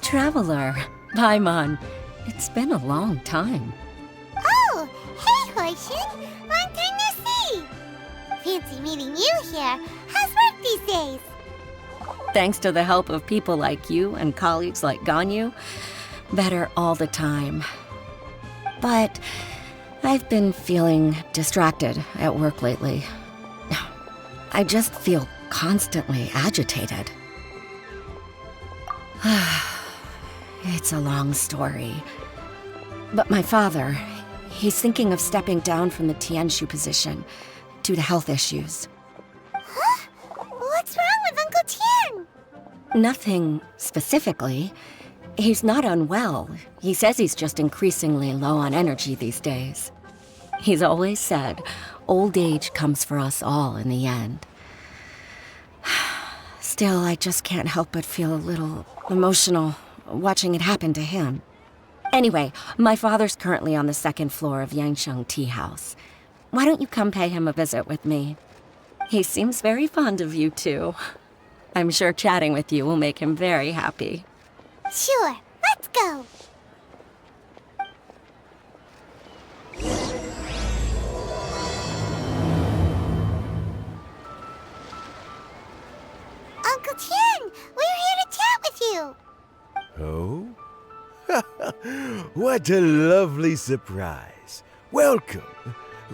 Traveler, Paimon. It's been a long time. Oh, hey, Hoishin! Long time no see! Fancy meeting you here. How's work these days? Thanks to the help of people like you and colleagues like Ganyu, better all the time. But I've been feeling distracted at work lately. I just feel constantly agitated. It's a long story. But my father, he's thinking of stepping down from the Tianshu position due to health issues. Huh? What's wrong with Uncle Tian? Nothing specifically. He's not unwell. He says he's just increasingly low on energy these days. He's always said, old age comes for us all in the end. Still, I just can't help but feel a little emotional watching it happen to him. Anyway, my father's currently on the second floor of Yangsheng Tea House. Why don't you come pay him a visit with me? He seems very fond of you, too. I'm sure chatting with you will make him very happy. Sure, let's go. Uncle Tian, we're here to chat with you. Oh? What a lovely surprise. Welcome.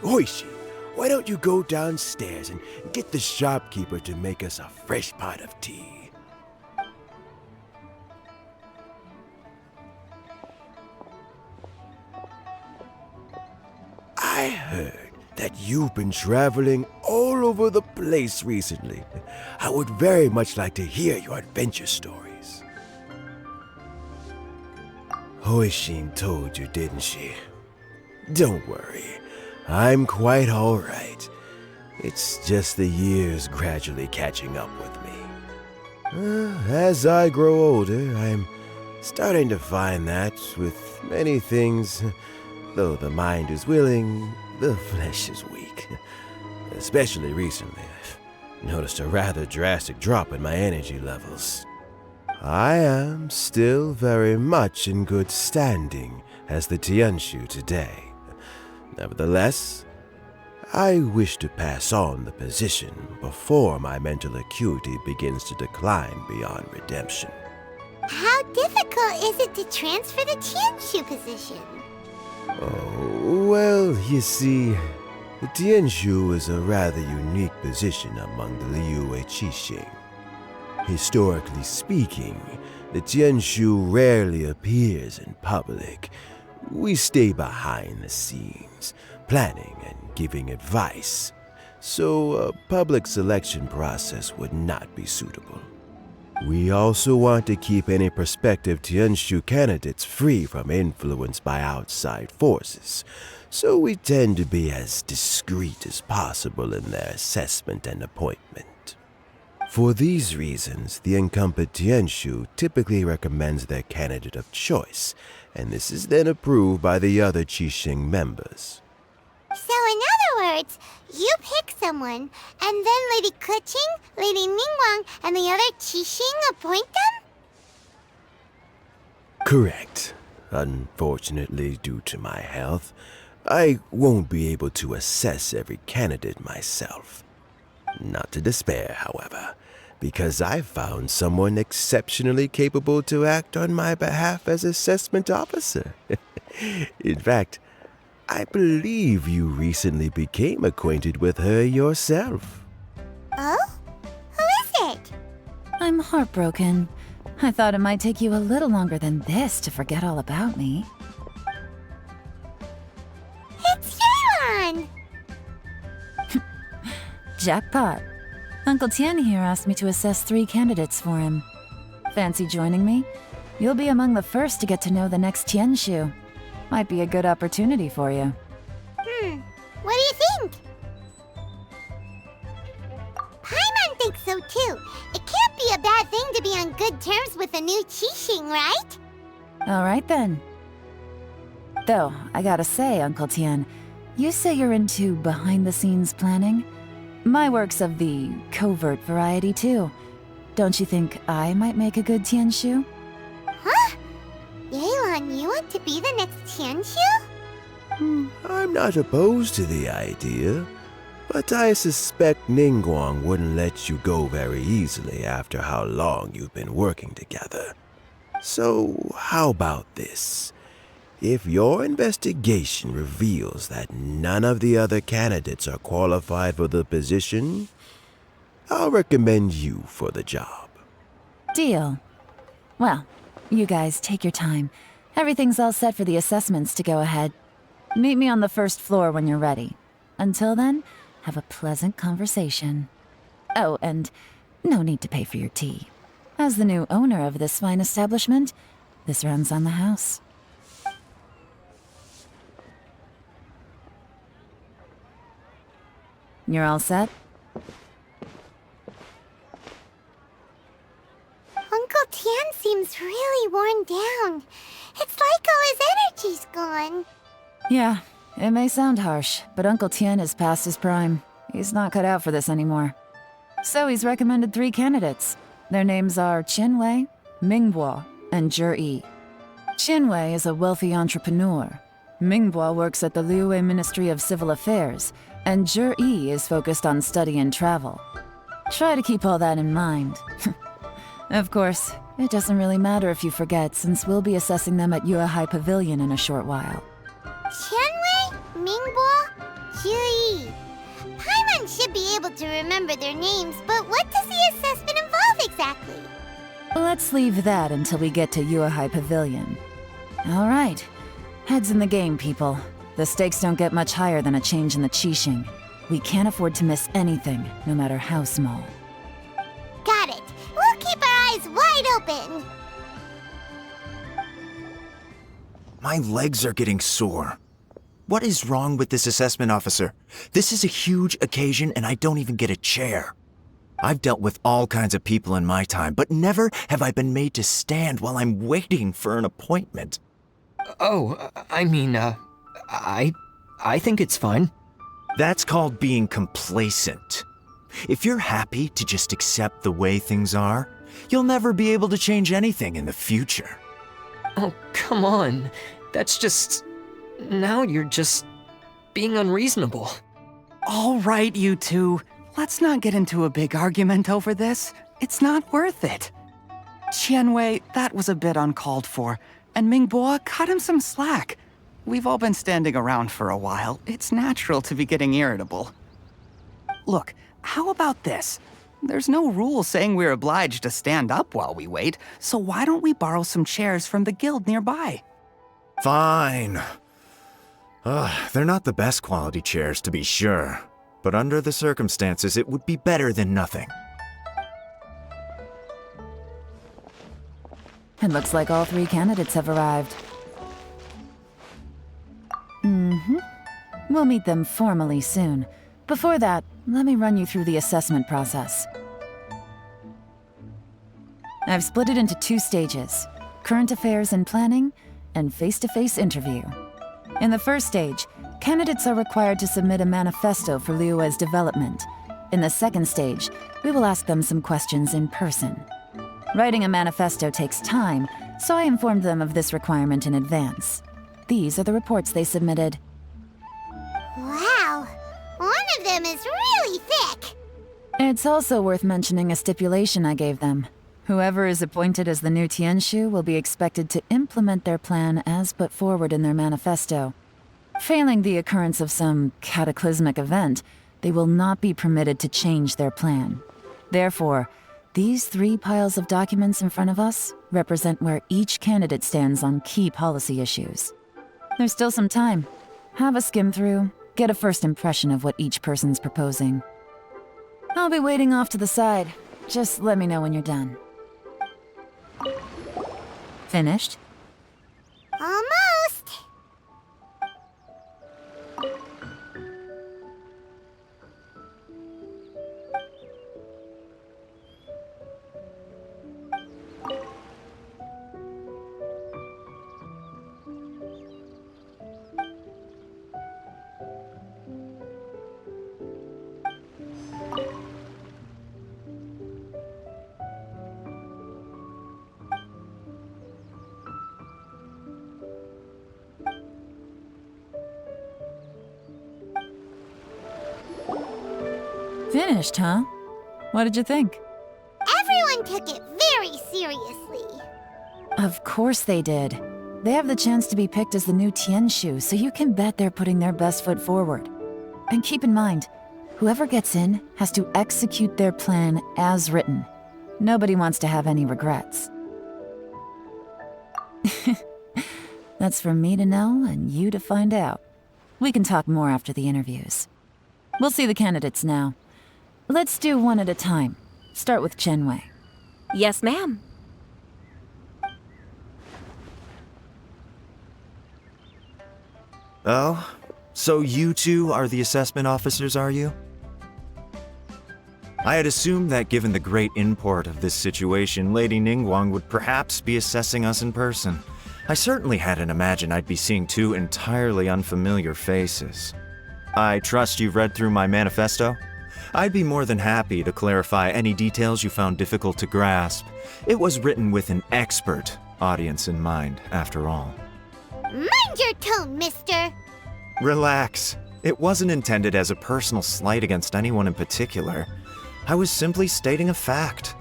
Hoishi, why don't you go downstairs and get the shopkeeper to make us a fresh pot of tea? I heard that you've been traveling all over the place recently. I would very much like to hear your adventure stories. Hoishin told you, didn't she? Don't worry, I'm quite all right. It's just the years gradually catching up with me. As I grow older, I'm starting to find that with many things, though the mind is willing, the flesh is weak. Especially recently, I've noticed a rather drastic drop in my energy levels. I am still very much in good standing as the Tianshu today. Nevertheless, I wish to pass on the position before my mental acuity begins to decline beyond redemption. How difficult is it to transfer the Tianshu position? Oh, well, you see, the Tianshu is a rather unique position among the Liyue Qixing. Historically speaking, the Tianshu rarely appears in public. We stay behind the scenes, planning and giving advice, so a public selection process would not be suitable. We also want to keep any prospective Tianshu candidates free from influence by outside forces, so we tend to be as discreet as possible in their assessment and appointment. For these reasons, the incumbent Tianshu typically recommends their candidate of choice, and this is then approved by the other Qixing members. So in other words, you pick someone, and then Lady Keqing, Lady Ningguang, and the other Qixing appoint them? Correct. Unfortunately, due to my health, I won't be able to assess every candidate myself. Not to despair, however, because I found someone exceptionally capable to act on my behalf as assessment officer. In fact, I believe you recently became acquainted with her yourself. Oh? Who is it? I'm heartbroken. I thought it might take you a little longer than this to forget all about me. It's Yelan! Jackpot. Uncle Tian here asked me to assess 3 candidates for him. Fancy joining me? You'll be among the first to get to know the next Tianshu. Might be a good opportunity for you. What do you think? Paimon thinks so too. It can't be a bad thing to be on good terms with a new Qixing, right? Alright then. Though, I gotta say, Uncle Tian, you say you're into behind-the-scenes planning? My work's of the covert variety too. Don't you think I might make a good Tianshu? Huh? on Yua to be the next Tianshu? I'm not opposed to the idea, but I suspect Ningguang wouldn't let you go very easily after how long you've been working together. So, how about this? If your investigation reveals that none of the other candidates are qualified for the position, I'll recommend you for the job. Deal. Well, you guys take your time. Everything's all set for the assessments to go ahead. Meet me on the first floor when you're ready. Until then, have a pleasant conversation. Oh, and no need to pay for your tea. As the new owner of this fine establishment, this runs on the house. You're all set? Uncle Tian seems really worn down. It's like all his energy's gone. Yeah, it may sound harsh, but Uncle Tian is past his prime. He's not cut out for this anymore. So he's recommended 3 candidates. Their names are Qianwei, Mingbo, and Zhi. Qianwei is a wealthy entrepreneur. Mingbo works at the Liyue Ministry of Civil Affairs, and Zhi is focused on study and travel. Try to keep all that in mind. Of course, it doesn't really matter if you forget, since we'll be assessing them at Yuehai Pavilion in a short while. Qianwei, Mingbo, Zhi. Paimon should be able to remember their names, but what does the assessment involve exactly? Let's leave that until we get to Yuehai Pavilion. All right. Heads in the game, people. The stakes don't get much higher than a change in the Qixing. We can't afford to miss anything, no matter how small. Got it. We'll keep our eyes wide open. My legs are getting sore. What is wrong with this assessment officer? This is a huge occasion and I don't even get a chair. I've dealt with all kinds of people in my time, but never have I been made to stand while I'm waiting for an appointment. Oh, I mean, I think it's fine. That's called being complacent. If you're happy to just accept the way things are, you'll never be able to change anything in the future. Oh, come on. That's just... Now you're just being unreasonable. All right, you two. Let's not get into a big argument over this. It's not worth it. Qianwei, that was a bit uncalled for, and Mingbo, cut him some slack. We've all been standing around for a while. It's natural to be getting irritable. Look, how about this? There's no rule saying we're obliged to stand up while we wait, so why don't we borrow some chairs from the guild nearby? Fine. They're not the best quality chairs, to be sure. But under the circumstances, it would be better than nothing. It looks like all 3 candidates have arrived. We'll meet them formally soon. Before that, let me run you through the assessment process. I've split it into 2 stages: current affairs and planning, and face-to-face interview. In the first stage, candidates are required to submit a manifesto for Liyue's development. In the second stage, we will ask them some questions in person. Writing a manifesto takes time, so I informed them of this requirement in advance. These are the reports they submitted. Wow, one of them is really thick. It's also worth mentioning a stipulation I gave them. Whoever is appointed as the new Tianshu will be expected to implement their plan as put forward in their manifesto. Failing the occurrence of some cataclysmic event, they will not be permitted to change their plan. Therefore, these 3 piles of documents in front of us represent where each candidate stands on key policy issues. There's still some time. Have a skim through, get a first impression of what each person's proposing. I'll be waiting off to the side. Just let me know when you're done. Finished? Almost. Finished, huh? What did you think? Everyone took it very seriously. Of course they did. They have the chance to be picked as the new Tianshu, so you can bet they're putting their best foot forward. And keep in mind, whoever gets in has to execute their plan as written. Nobody wants to have any regrets. That's for me to know and you to find out. We can talk more after the interviews. We'll see the candidates now. Let's do one at a time. Start with Chenwei. Yes, ma'am. Oh, so you two are the assessment officers, are you? I had assumed that given the great import of this situation, Lady Ningguang would perhaps be assessing us in person. I certainly hadn't imagined I'd be seeing two entirely unfamiliar faces. I trust you've read through my manifesto? I'd be more than happy to clarify any details you found difficult to grasp. It was written with an expert audience in mind, after all. Mind your tone, mister. Relax. It wasn't intended as a personal slight against anyone in particular. I was simply stating a fact.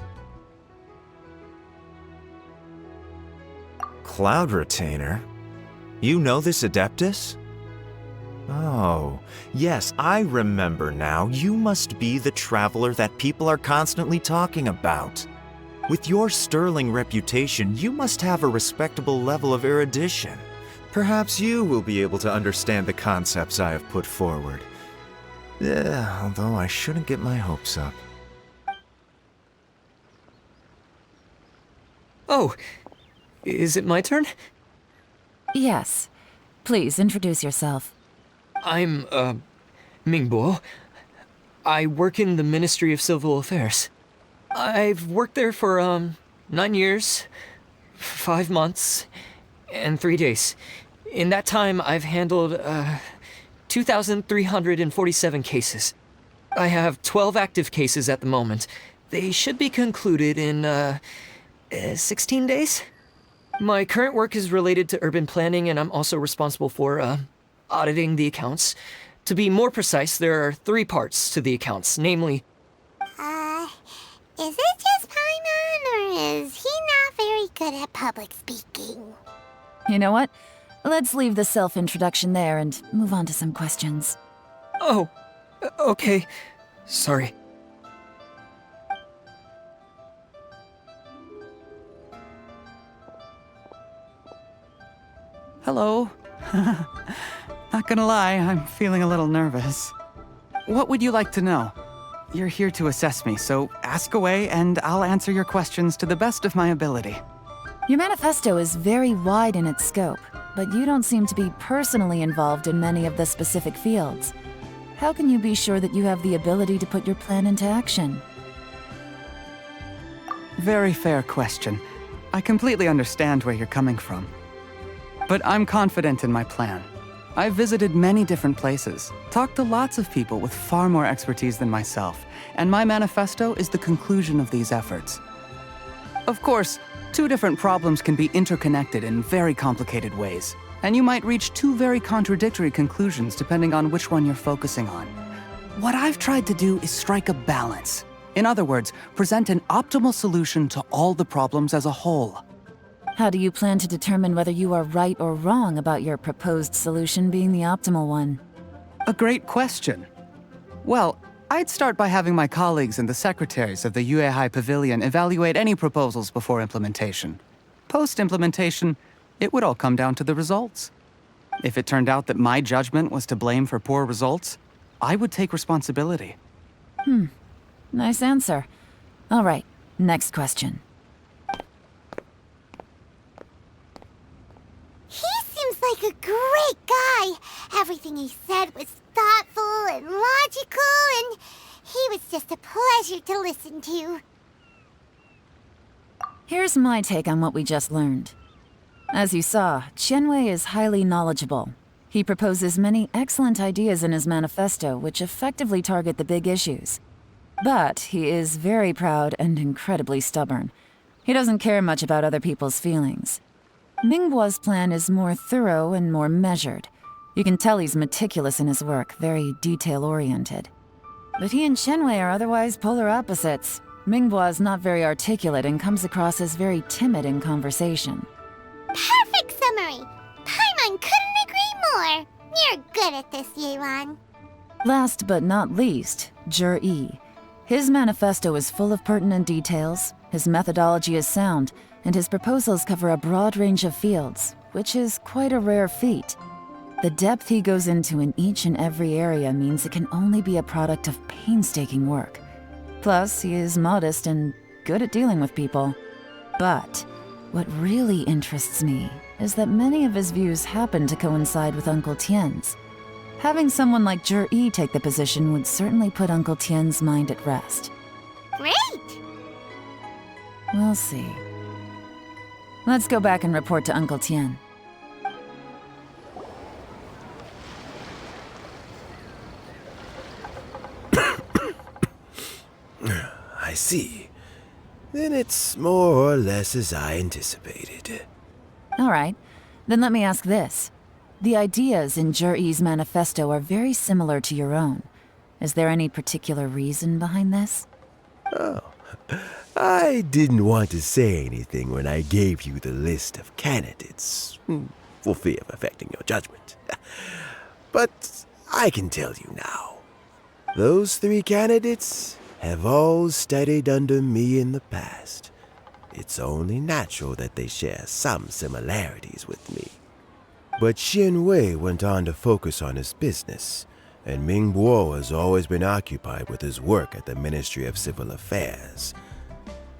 Cloud Retainer? You know this Adeptus? Oh, yes, I remember now. You must be the traveler that people are constantly talking about. With your sterling reputation, you must have a respectable level of erudition. Perhaps you will be able to understand the concepts I have put forward. Although I shouldn't get my hopes up. Oh, is it my turn? Yes. Please, introduce yourself. I'm, Mingbo. I work in the Ministry of Civil Affairs. I've worked there for, 9 years, 5 months, and 3 days. In that time, I've handled, 2,347 cases. I have 12 active cases at the moment. They should be concluded in, 16 days? My current work is related to urban planning, and I'm also responsible for, auditing the accounts. To be more precise, there are 3 parts to the accounts, namely... Is it just Paimon, or is he not very good at public speaking? You know what? Let's leave the self-introduction there and move on to some questions. Oh, okay. Sorry. Hello. Not gonna lie, I'm feeling a little nervous. What would you like to know? You're here to assess me, so ask away and I'll answer your questions to the best of my ability. Your manifesto is very wide in its scope, but you don't seem to be personally involved in many of the specific fields. How can you be sure that you have the ability to put your plan into action? Very fair question. I completely understand where you're coming from. But I'm confident in my plan. I've visited many different places, talked to lots of people with far more expertise than myself, and my manifesto is the conclusion of these efforts. Of course, 2 different problems can be interconnected in very complicated ways, and you might reach 2 very contradictory conclusions depending on which one you're focusing on. What I've tried to do is strike a balance. In other words, present an optimal solution to all the problems as a whole. How do you plan to determine whether you are right or wrong about your proposed solution being the optimal one? A great question. Well, I'd start by having my colleagues and the secretaries of the Yuehai Pavilion evaluate any proposals before implementation. Post-implementation, it would all come down to the results. If it turned out that my judgment was to blame for poor results, I would take responsibility. Nice answer. All right, next question. He seems like a great guy. Everything he said was thoughtful and logical, and he was just a pleasure to listen to. Here's my take on what we just learned. As you saw, Chenwei is highly knowledgeable. He proposes many excellent ideas in his manifesto which effectively target the big issues. But he is very proud and incredibly stubborn. He doesn't care much about other people's feelings. Mingbo's plan is more thorough and more measured. You can tell he's meticulous in his work, very detail-oriented. But he and Shenwei are otherwise polar opposites. Minghua is not very articulate and comes across as very timid in conversation. Perfect summary! Paimon couldn't agree more! You're good at this, Yelan. Last but not least, Jur-E. His manifesto is full of pertinent details, his methodology is sound, and his proposals cover a broad range of fields, which is quite a rare feat. The depth he goes into in each and every area means it can only be a product of painstaking work. Plus, he is modest and good at dealing with people. But what really interests me is that many of his views happen to coincide with Uncle Tien's. Having someone like Jur-E take the position would certainly put Uncle Tien's mind at rest. Great! We'll see. Let's go back and report to Uncle Tien. I see. Then it's more or less as I anticipated. All right, then let me ask this. The ideas in Jur-E's manifesto are very similar to your own. Is there any particular reason behind this? Oh, I didn't want to say anything when I gave you the list of candidates, for fear of affecting your judgment. But I can tell you now. Those 3 candidates have all studied under me in the past. It's only natural that they share some similarities with me. But Shenwei went on to focus on his business, and Mingbo has always been occupied with his work at the Ministry of Civil Affairs.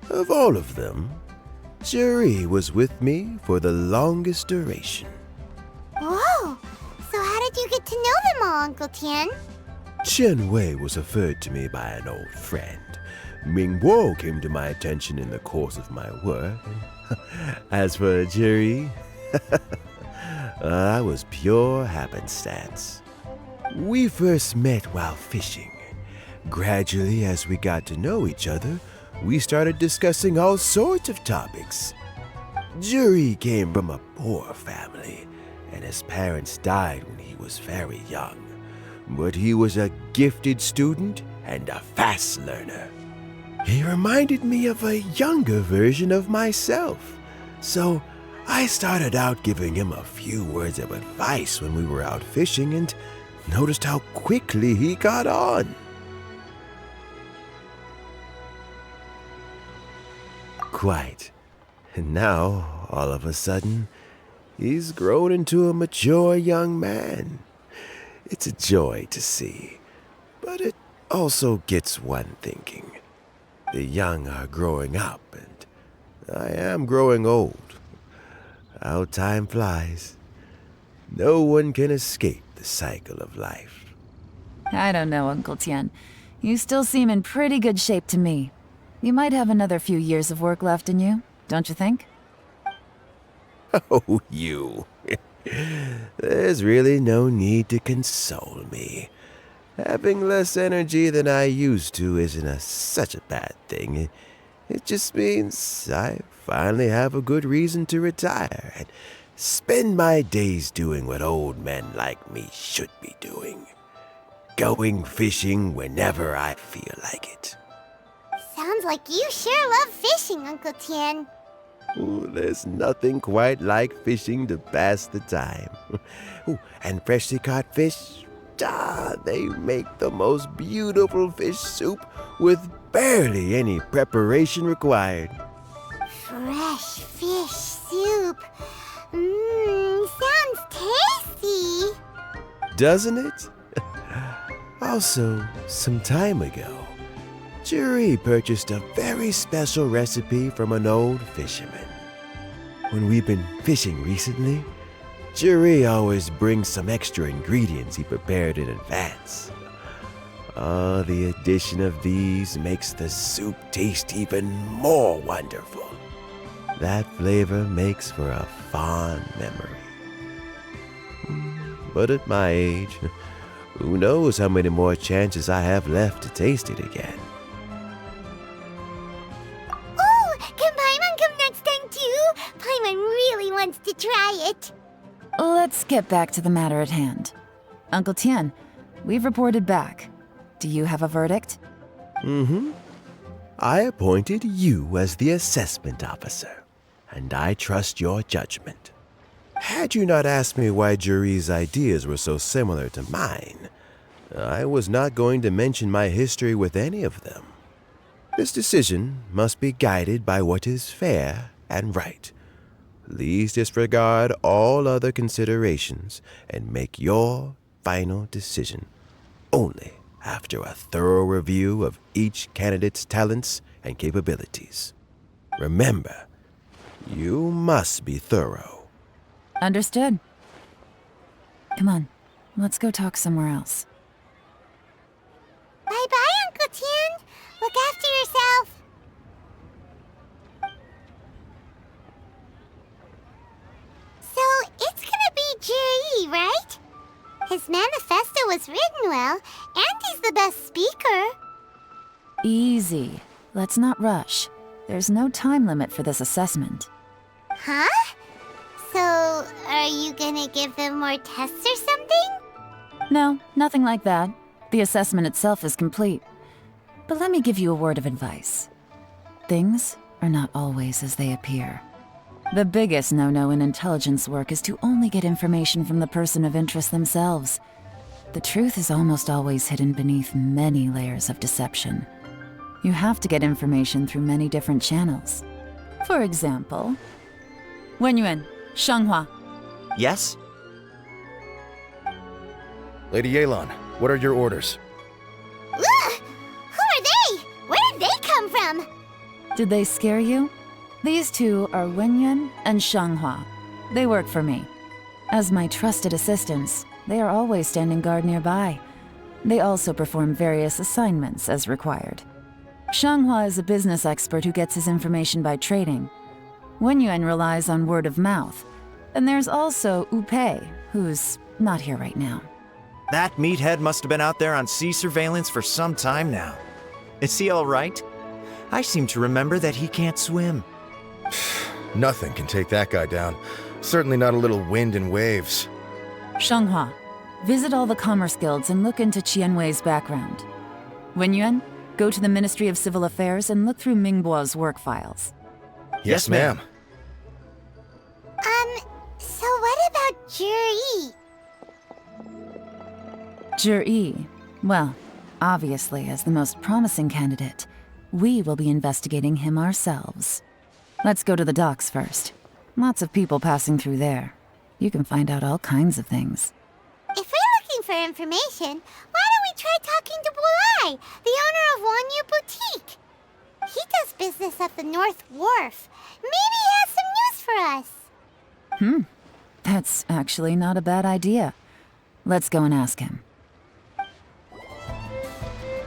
Of all of them, Jur-E was with me for the longest duration. Whoa! So how did you get to know them all, Uncle Tien? Shenwei was referred to me by an old friend. Mingbo came to my attention in the course of my work. As for Jur-E, I was pure happenstance. We first met while fishing. Gradually, as we got to know each other, we started discussing all sorts of topics. Jur-E came from a poor family, and his parents died when he was very young. But he was a gifted student and a fast learner. He reminded me of a younger version of myself, so I started out giving him a few words of advice when we were out fishing and noticed how quickly he got on. Quite. And now, all of a sudden, he's grown into a mature young man. It's a joy to see, but it also gets one thinking. The young are growing up, and I am growing old. How time flies. No one can escape the cycle of life. I don't know, Uncle Tien. You still seem in pretty good shape to me. You might have another few years of work left in you, don't you think? Oh, you. There's really no need to console me. Having less energy than I used to isn't such a bad thing. It just means I finally have a good reason to retire and spend my days doing what old men like me should be doing. Going fishing whenever I feel like it. Sounds like you sure love fishing, Uncle Tien. Ooh, there's nothing quite like fishing to pass the time. Ooh, and freshly caught fish, they make the most beautiful fish soup with barely any preparation required. Fresh fish soup. Sounds tasty. Doesn't it? Also, some time ago, Jur-E purchased a very special recipe from an old fisherman. When we've been fishing recently, Jur-E always brings some extra ingredients he prepared in advance. The addition of these makes the soup taste even more wonderful. That flavor makes for a fond memory. But at my age, who knows how many more chances I have left to taste it again. Oh, can Paimon come next time too? Paimon really wants to try it. Let's get back to the matter at hand. Uncle Tien, we've reported back. Do you have a verdict? I appointed you as the assessment officer, and I trust your judgment. Had you not asked me why Juri's ideas were so similar to mine, I was not going to mention my history with any of them. This decision must be guided by what is fair and right. Please disregard all other considerations and make your final decision only after a thorough review of each candidate's talents and capabilities. Remember, you must be thorough. Understood. Come on, let's go talk somewhere else. Bye-bye, Uncle Tien. Look after yourself. So, it's gonna be Jiri, right? His manifesto was written well, and he's the best speaker. Easy. Let's not rush. There's no time limit for this assessment. Huh? So, are you gonna give them more tests or something? No, nothing like that. The assessment itself is complete. But let me give you a word of advice. Things are not always as they appear. The biggest no-no in intelligence work is to only get information from the person of interest themselves. The truth is almost always hidden beneath many layers of deception. You have to get information through many different channels. For example, Wenyuan, Shanghua. Yes? Lady Yelan, what are your orders? Ugh! Who are they? Where did they come from? Did they scare you? These two are Wenyuan and Shanghua. They work for me. As my trusted assistants, they are always standing guard nearby. They also perform various assignments as required. Shanghua is a business expert who gets his information by trading. Wenyuan relies on word of mouth. And there's also Upei, who's not here right now. That meathead must have been out there on sea surveillance for some time now. Is he all right? I seem to remember that he can't swim. Nothing can take that guy down. Certainly not a little wind and waves. Shanghua, visit all the commerce guilds and look into Qianwei's background. Wenyuan, go to the Ministry of Civil Affairs and look through Mingbo's work files. Yes, ma'am. So what about Jiri? Jiri, well, obviously as the most promising candidate, we will be investigating him ourselves. Let's go to the docks first. Lots of people passing through there. You can find out all kinds of things. If we're looking for information, why don't we try talking to Bulai, the owner of Wanyu Boutique? He does business at the North Wharf. Maybe he has some news for us. That's actually not a bad idea. Let's go and ask him.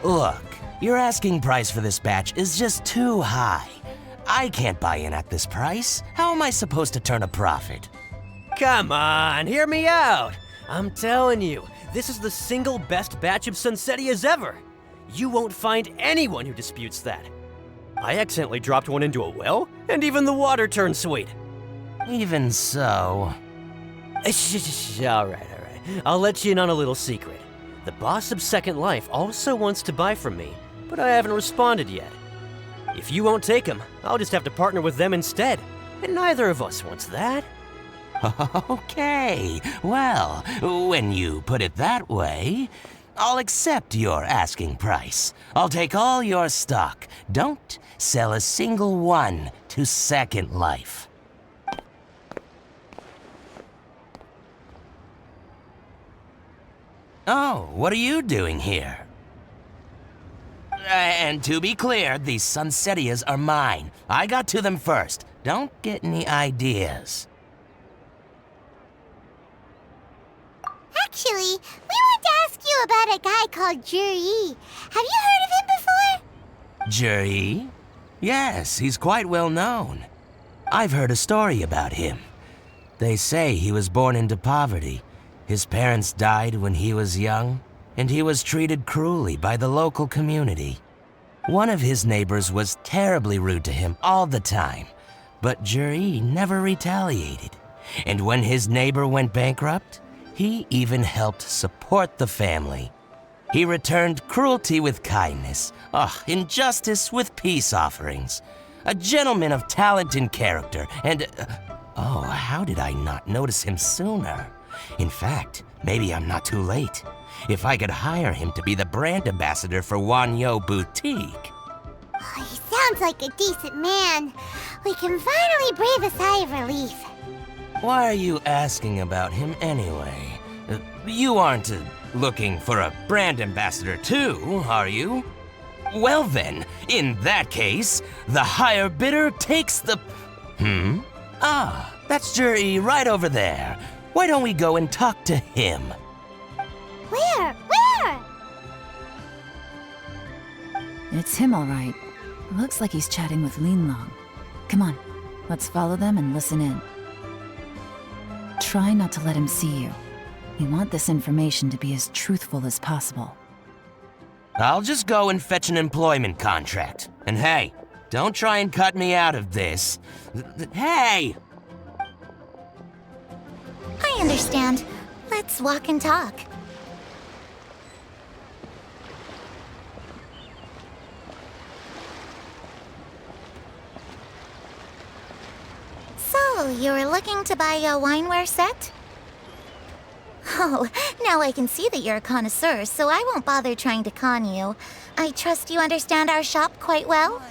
Look, your asking price for this batch is just too high. I can't buy in at this price. How am I supposed to turn a profit? Come on, hear me out. I'm telling you, this is the single best batch of Sunsetias ever. You won't find anyone who disputes that. I accidentally dropped one into a well, and even the water turned sweet. Even so... All right. I'll let you in on a little secret. The boss of Second Life also wants to buy from me, but I haven't responded yet. If you won't take him, I'll just have to partner with them instead, and neither of us wants that. Okay, well, when you put it that way, I'll accept your asking price. I'll take all your stock. Don't sell a single one to Second Life. Oh, what are you doing here? And to be clear, these Sunsetias are mine. I got to them first. Don't get any ideas. Actually, we want to ask you about a guy called Jiri. Have you heard of him before? Juri? Yes, he's quite well known. I've heard a story about him. They say he was born into poverty. His parents died when he was young, and he was treated cruelly by the local community. One of his neighbors was terribly rude to him all the time, but Juri never retaliated. And when his neighbor went bankrupt, he even helped support the family. He returned cruelty with kindness, injustice with peace offerings. A gentleman of talent and character, and... how did I not notice him sooner? In fact, maybe I'm not too late. If I could hire him to be the brand ambassador for Wanyo Boutique. Oh, he sounds like a decent man. We can finally breathe a sigh of relief. Why are you asking about him anyway? You aren't looking for a brand ambassador too, are you? Well then, in that case, the higher bidder takes the... That's Juri right over there. Why don't we go and talk to him? Where? Where? It's him, all right. Looks like he's chatting with Yelan. Come on, let's follow them and listen in. Try not to let him see you. We want this information to be as truthful as possible. I'll just go and fetch an employment contract. And hey, don't try and cut me out of this. Hey! I understand. Let's walk and talk. So, you were looking to buy a wineware set? Oh, now I can see that you're a connoisseur, so I won't bother trying to con you. I trust you understand our shop quite well?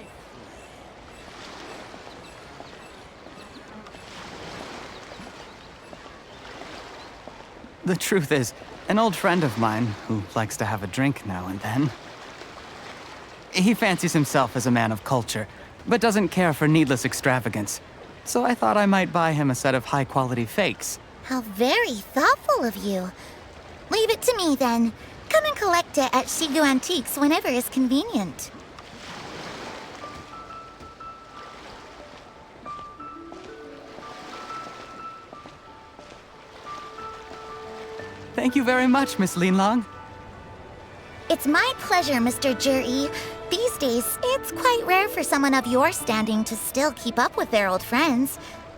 The truth is, an old friend of mine, who likes to have a drink now and then, he fancies himself as a man of culture, but doesn't care for needless extravagance. So I thought I might buy him a set of high-quality fakes. How very thoughtful of you. Leave it to me, then. Come and collect it at Shigu Antiques whenever is convenient. Thank you very much, Miss Yelan. It's my pleasure, Mr. Juri. These days, it's quite rare for someone of your standing to still keep up with their old friends.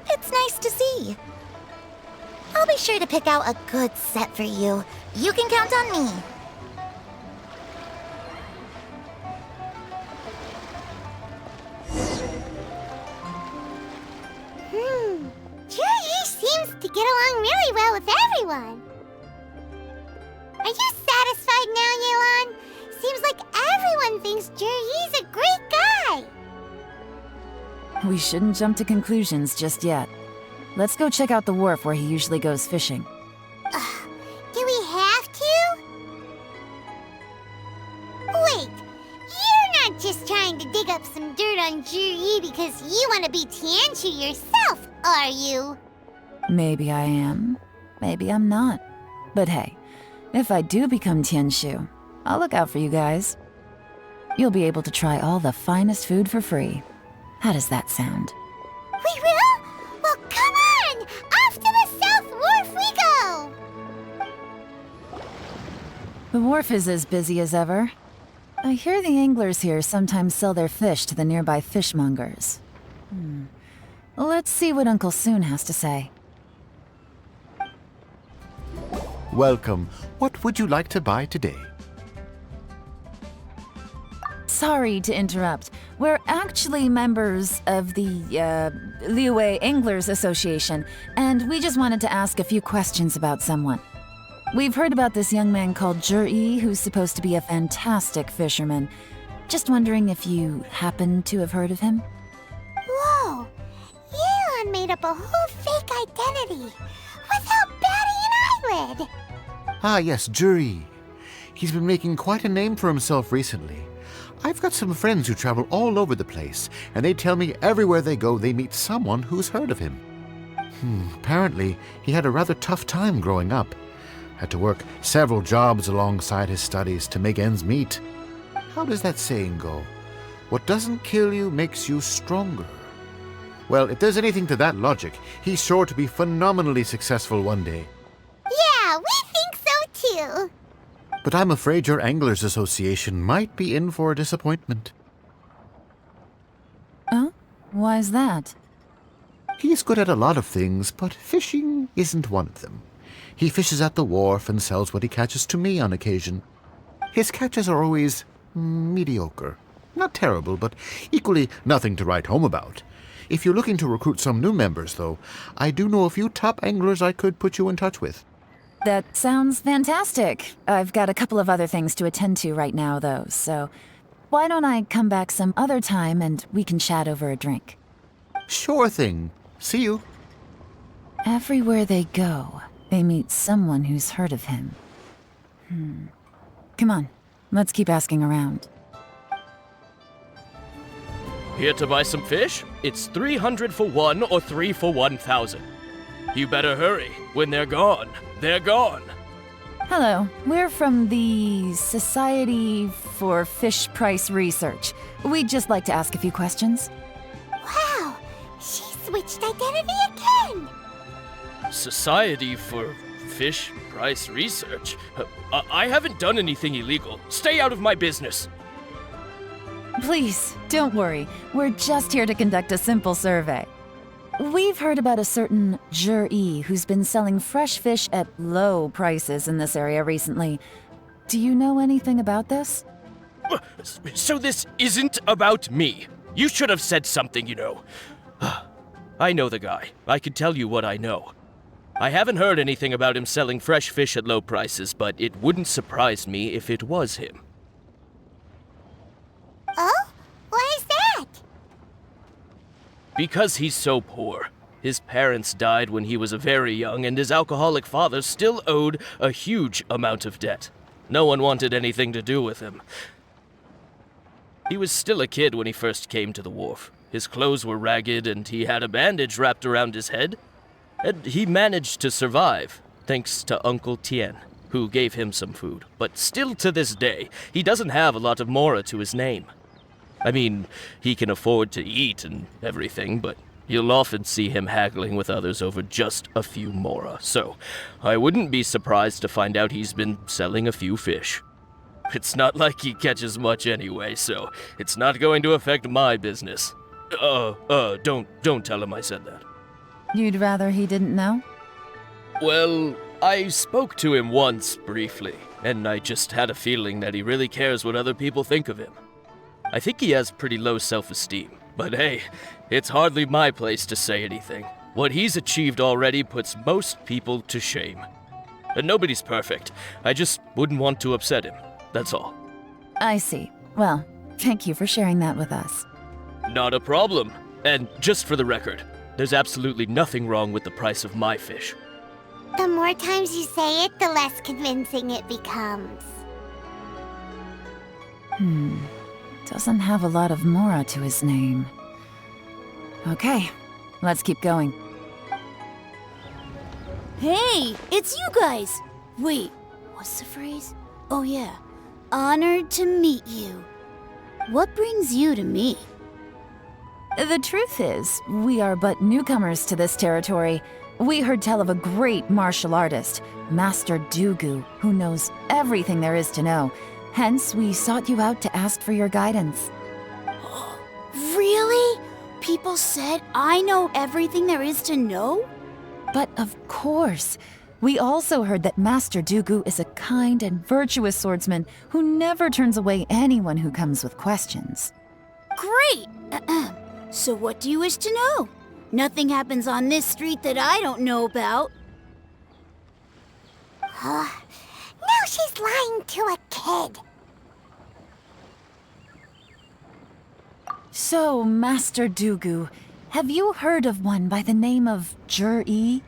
It's nice to see. I'll be sure to pick out a good set for you. You can count on me. Juri seems to get along really well with everyone. Are you satisfied now, Yelan? Seems like everyone thinks Juri's a great guy. We shouldn't jump to conclusions just yet. Let's go check out the wharf where he usually goes fishing. Do we have to? Wait, you're not just trying to dig up some dirt on Juri because you want to be Tianshu yourself, are you? Maybe I am. Maybe I'm not. But hey, if I do become Tianshu, I'll look out for you guys. You'll be able to try all the finest food for free. How does that sound? We will? Well, come on! Off to the South Wharf we go! The wharf is as busy as ever. I hear the anglers here sometimes sell their fish to the nearby fishmongers. Let's see what Uncle Soon has to say. Welcome. What would you like to buy today? Sorry to interrupt. We're actually members of the, Liyue Anglers Association, and we just wanted to ask a few questions about someone. We've heard about this young man called Juri, who's supposed to be a fantastic fisherman. Just wondering if you happen to have heard of him? Whoa! Yelan made up a whole fake identity without batting an eyelid! Ah, yes, Juri. He's been making quite a name for himself recently. I've got some friends who travel all over the place, and they tell me everywhere they go they meet someone who's heard of him. Apparently, he had a rather tough time growing up. Had to work several jobs alongside his studies to make ends meet. How does that saying go? What doesn't kill you makes you stronger. Well, if there's anything to that logic, he's sure to be phenomenally successful one day. Yeah, we think so too. But I'm afraid your Anglers Association might be in for a disappointment. Oh? Why's that? He's good at a lot of things, but fishing isn't one of them. He fishes at the wharf and sells what he catches to me on occasion. His catches are always mediocre. Not terrible, but equally nothing to write home about. If you're looking to recruit some new members, though, I do know a few top anglers I could put you in touch with. That sounds fantastic. I've got a couple of other things to attend to right now, though, so why don't I come back some other time and we can chat over a drink? Sure thing. See you. Everywhere they go, they meet someone who's heard of him. Come on, let's keep asking around. Here to buy some fish? It's 300 for one or 3 for 1,000. You better hurry. When they're gone, they're gone. Hello, we're from the Society for Fish Price Research. We'd just like to ask a few questions. Wow, she switched identity again! Society for Fish Price Research? I haven't done anything illegal. Stay out of my business. Please, don't worry. We're just here to conduct a simple survey. We've heard about a certain Jur-E who's been selling fresh fish at low prices in this area recently. Do you know anything about this? So this isn't about me. You should have said something, you know. I know the guy. I can tell you what I know. I haven't heard anything about him selling fresh fish at low prices, but it wouldn't surprise me if it was him. Oh? Why is that? Because he's so poor. His parents died when he was very young, and his alcoholic father still owed a huge amount of debt. No one wanted anything to do with him. He was still a kid when he first came to the wharf. His clothes were ragged, and he had a bandage wrapped around his head. And he managed to survive, thanks to Uncle Tien, who gave him some food. But still to this day, he doesn't have a lot of mora to his name. I mean, he can afford to eat and everything, but you'll often see him haggling with others over just a few mora. So, I wouldn't be surprised to find out he's been selling a few fish. It's not like he catches much anyway, so it's not going to affect my business. Don't tell him I said that. You'd rather he didn't know? Well, I spoke to him once, briefly, and I just had a feeling that he really cares what other people think of him. I think he has pretty low self-esteem, but hey, it's hardly my place to say anything. What he's achieved already puts most people to shame. And nobody's perfect. I just wouldn't want to upset him, that's all. I see. Well, thank you for sharing that with us. Not a problem. And just for the record, there's absolutely nothing wrong with the price of my fish. The more times you say it, the less convincing it becomes. Doesn't have a lot of mora to his name. Okay, let's keep going. Hey, it's you guys! Wait, what's the phrase? Oh yeah, honored to meet you. What brings you to me? The truth is, we are but newcomers to this territory. We heard tell of a great martial artist, Master Dugu, who knows everything there is to know. Hence, we sought you out to ask for your guidance. Really? People said I know everything there is to know? But of course. We also heard that Master Dugu is a kind and virtuous swordsman who never turns away anyone who comes with questions. Great! So what do you wish to know? Nothing happens on this street that I don't know about. Now she's lying to a kid. So, Master Dugu, have you heard of one by the name of Jur-E?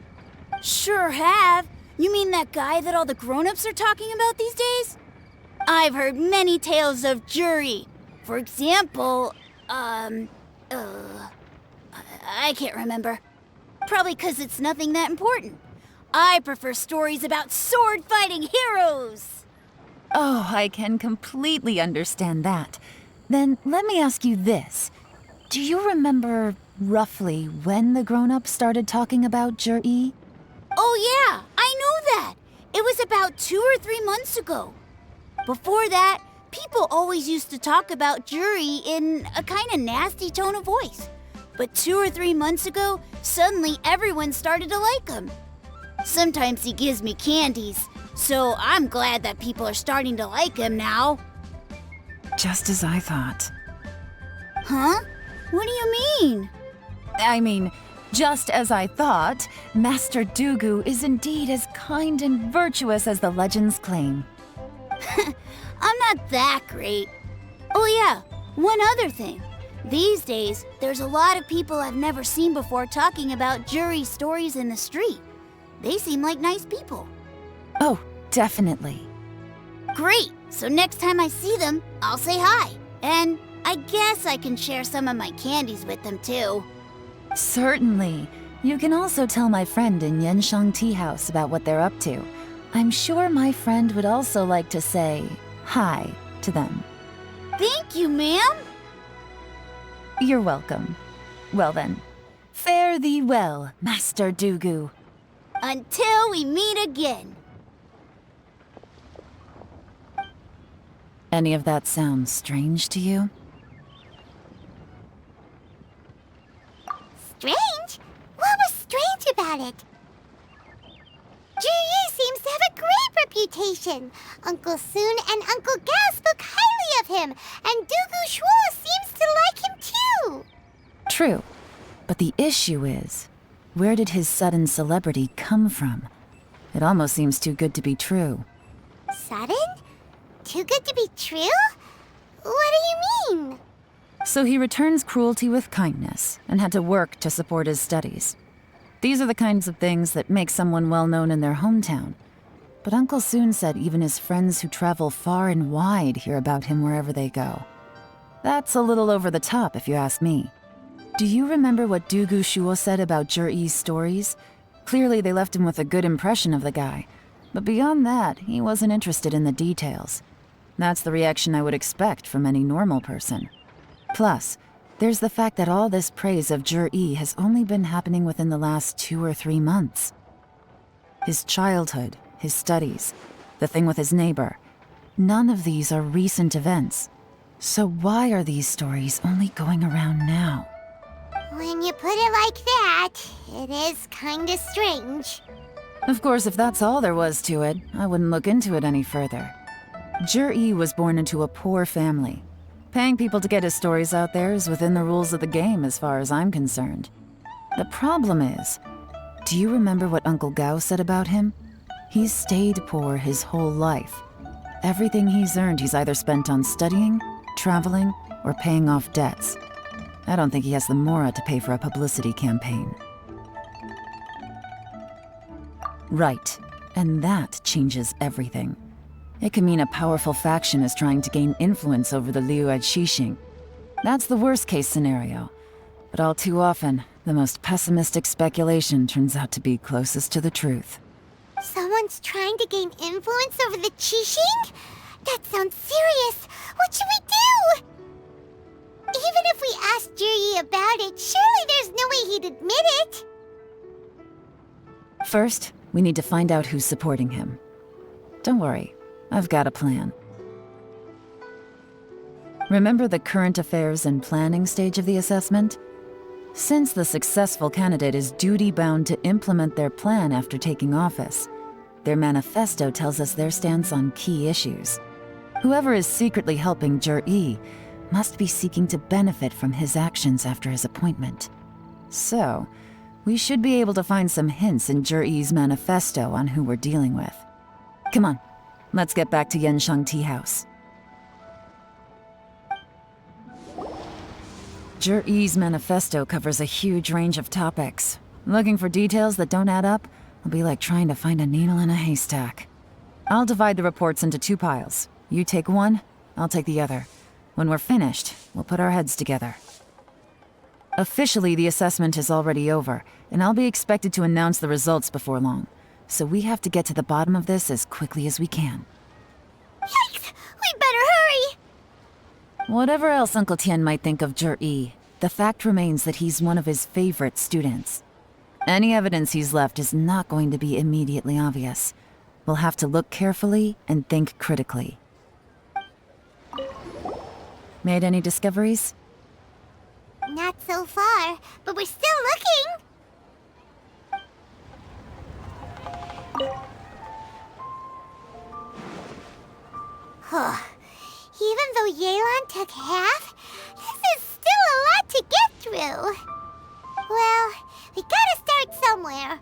Sure have. You mean that guy that all the grown-ups are talking about these days? I've heard many tales of Jur-E. For example, I can't remember. Probably 'cause it's nothing that important. I prefer stories about sword-fighting heroes! Oh, I can completely understand that. Then let me ask you this. Do you remember roughly when the grown-ups started talking about Jur-E? Oh yeah, I know that! It was about 2 or 3 months ago. Before that, people always used to talk about Jur-E in a kind of nasty tone of voice. But 2 or 3 months ago, suddenly everyone started to like him. Sometimes he gives me candies, So I'm glad that people are starting to like him now. Just as I thought. Huh? What do you mean? I mean, just as I thought, Master Dugu is indeed as kind and virtuous as the legends claim. I'm not that great. Oh yeah, one other thing. These days, there's a lot of people I've never seen before talking about jury stories in the street. They seem like nice people. Oh, definitely. Great! So next time I see them, I'll say hi. And I guess I can share some of my candies with them too. Certainly. You can also tell my friend in Yenshang Tea House about what they're up to. I'm sure my friend would also like to say hi to them. Thank you, ma'am. You're welcome. Well then, fare thee well, Master Dugu. Until we meet again. Any of that sound strange to you? Strange? What was strange about it? Juyi seems to have a great reputation. Uncle Soon and Uncle Gao spoke highly of him, and Dugu Shuo seems to like him too. True. But the issue is, where did his sudden celebrity come from? It almost seems too good to be true. Sudden? Too good to be true? What do you mean? So he returns cruelty with kindness, and had to work to support his studies. These are the kinds of things that make someone well known in their hometown. But Uncle Soon said even his friends who travel far and wide hear about him wherever they go. That's a little over the top, if you ask me. Do you remember what Dugu Shuo said about Zhiyi's stories? Clearly they left him with a good impression of the guy. But beyond that, he wasn't interested in the details. That's the reaction I would expect from any normal person. Plus, there's the fact that all this praise of Zhiyi has only been happening within the last 2 or 3 months. His childhood, his studies, the thing with his neighbor, none of these are recent events. So why are these stories only going around now? When you put it like that, it is kinda strange. Of course, if that's all there was to it, I wouldn't look into it any further. Zhiyi was born into a poor family. Paying people to get his stories out there is within the rules of the game as far as I'm concerned. The problem is, do you remember what Uncle Gao said about him? He's stayed poor his whole life. Everything he's earned he's either spent on studying, traveling, or paying off debts. I don't think he has the mora to pay for a publicity campaign. Right, and that changes everything. It can mean a powerful faction is trying to gain influence over the Liu at Xixing. That's the worst-case scenario. But all too often, the most pessimistic speculation turns out to be closest to the truth. Someone's trying to gain influence over the Qixing? That sounds serious. What should we do? Even if we asked Zhiyi about it, surely there's no way he'd admit it. First, we need to find out who's supporting him. Don't worry, I've got a plan. Remember the current affairs and planning stage of the assessment? Since the successful candidate is duty-bound to implement their plan after taking office, their manifesto tells us their stance on key issues. Whoever is secretly helping Zhiyi must be seeking to benefit from his actions after his appointment. So, we should be able to find some hints in Zhiyi's manifesto on who we're dealing with. Come on, let's get back to Yenshang Tea House. Zhiyi's manifesto covers a huge range of topics. Looking for details that don't add up will be like trying to find a needle in a haystack. I'll divide the reports into 2 piles. You take one, I'll take the other. When we're finished, we'll put our heads together. Officially, the assessment is already over, and I'll be expected to announce the results before long. So we have to get to the bottom of this as quickly as we can. Yikes! We better hurry! Whatever else Uncle Tian might think of Zhiyi, the fact remains that he's one of his favorite students. Any evidence he's left is not going to be immediately obvious. We'll have to look carefully and think critically. Made any discoveries? Not so far, but we're still looking. took half. This is still a lot to get through. Well, we gotta start somewhere.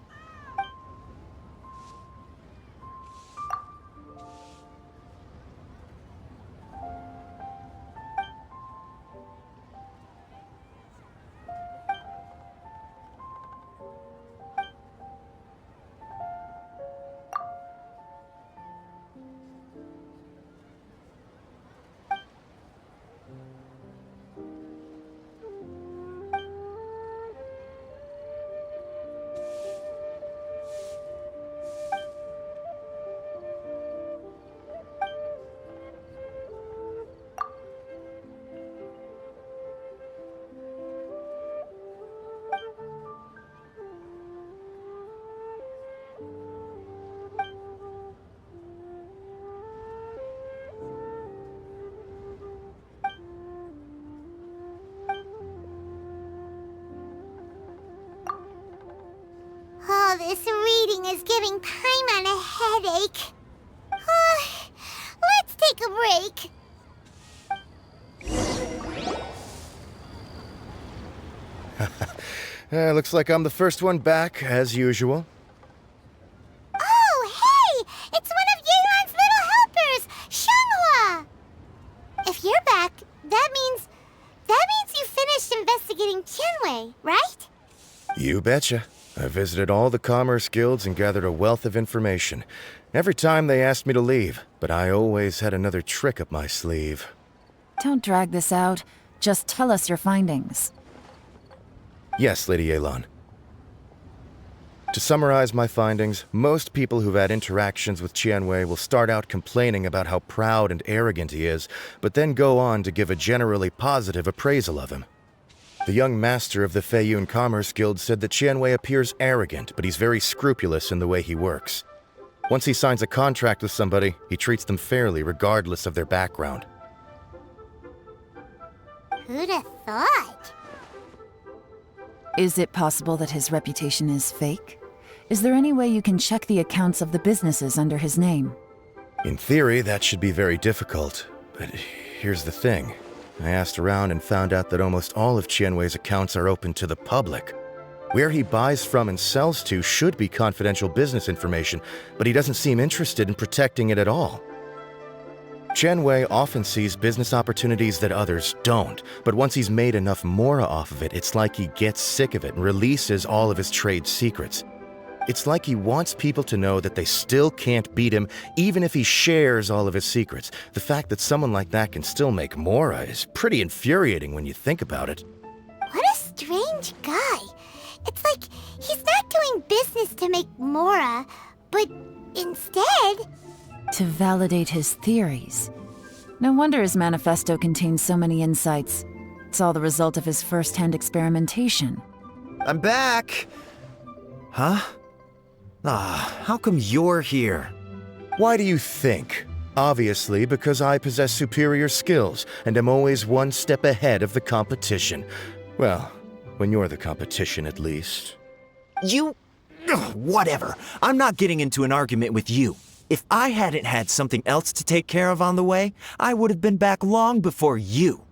Oh, this reading is giving Paimon a headache. Let's take a break. Looks like I'm the first one back, as usual. Oh, hey! It's one of Yelan's little helpers, Shanghua! If you're back, that means you finished investigating Tianwei, right? You betcha. I visited all the commerce guilds and gathered a wealth of information. Every time they asked me to leave, but I always had another trick up my sleeve. Don't drag this out. Just tell us your findings. Yes, Lady Yelan. To summarize my findings, most people who've had interactions with Tianwei will start out complaining about how proud and arrogant he is, but then go on to give a generally positive appraisal of him. The young master of the Feiyun Commerce Guild said that Tianwei appears arrogant, but he's very scrupulous in the way he works. Once he signs a contract with somebody, he treats them fairly regardless of their background. Who'd have thought? Is it possible that his reputation is fake? Is there any way you can check the accounts of the businesses under his name? In theory, that should be very difficult, but here's the thing. I asked around and found out that almost all of Tianwei's accounts are open to the public. Where he buys from and sells to should be confidential business information, but he doesn't seem interested in protecting it at all. Tianwei often sees business opportunities that others don't, but once he's made enough mora off of it, it's like he gets sick of it and releases all of his trade secrets. It's like he wants people to know that they still can't beat him, even if he shares all of his secrets. The fact that someone like that can still make mora is pretty infuriating when you think about it. What a strange guy. It's like he's not doing business to make mora, but instead... to validate his theories. No wonder his manifesto contains so many insights. It's all the result of his first-hand experimentation. I'm back! Huh? How come you're here? Why do you think? Obviously, because I possess superior skills and am always one step ahead of the competition. Well, when you're the competition, at least. You... whatever. I'm not getting into an argument with you. If I hadn't had something else to take care of on the way, I would have been back long before you.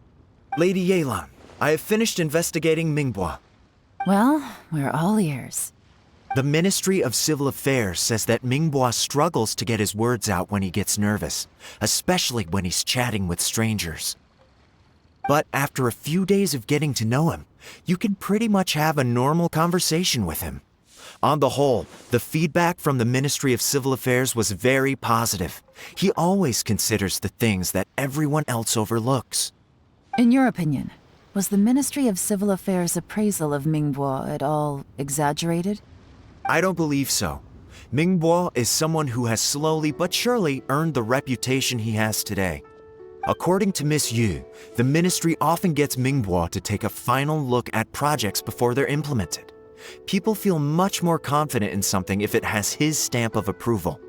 Lady Yelan, I have finished investigating Mingbua. Well, we're all ears. The Ministry of Civil Affairs says that Mingbua struggles to get his words out when he gets nervous, especially when he's chatting with strangers. But after a few days of getting to know him, you can pretty much have a normal conversation with him. On the whole, the feedback from the Ministry of Civil Affairs was very positive. He always considers the things that everyone else overlooks. In your opinion, was the Ministry of Civil Affairs' appraisal of Mingbua at all exaggerated? I don't believe so. Mingbua is someone who has slowly but surely earned the reputation he has today. According to Miss Yu, the ministry often gets Mingbua to take a final look at projects before they're implemented. People feel much more confident in something if it has his stamp of approval.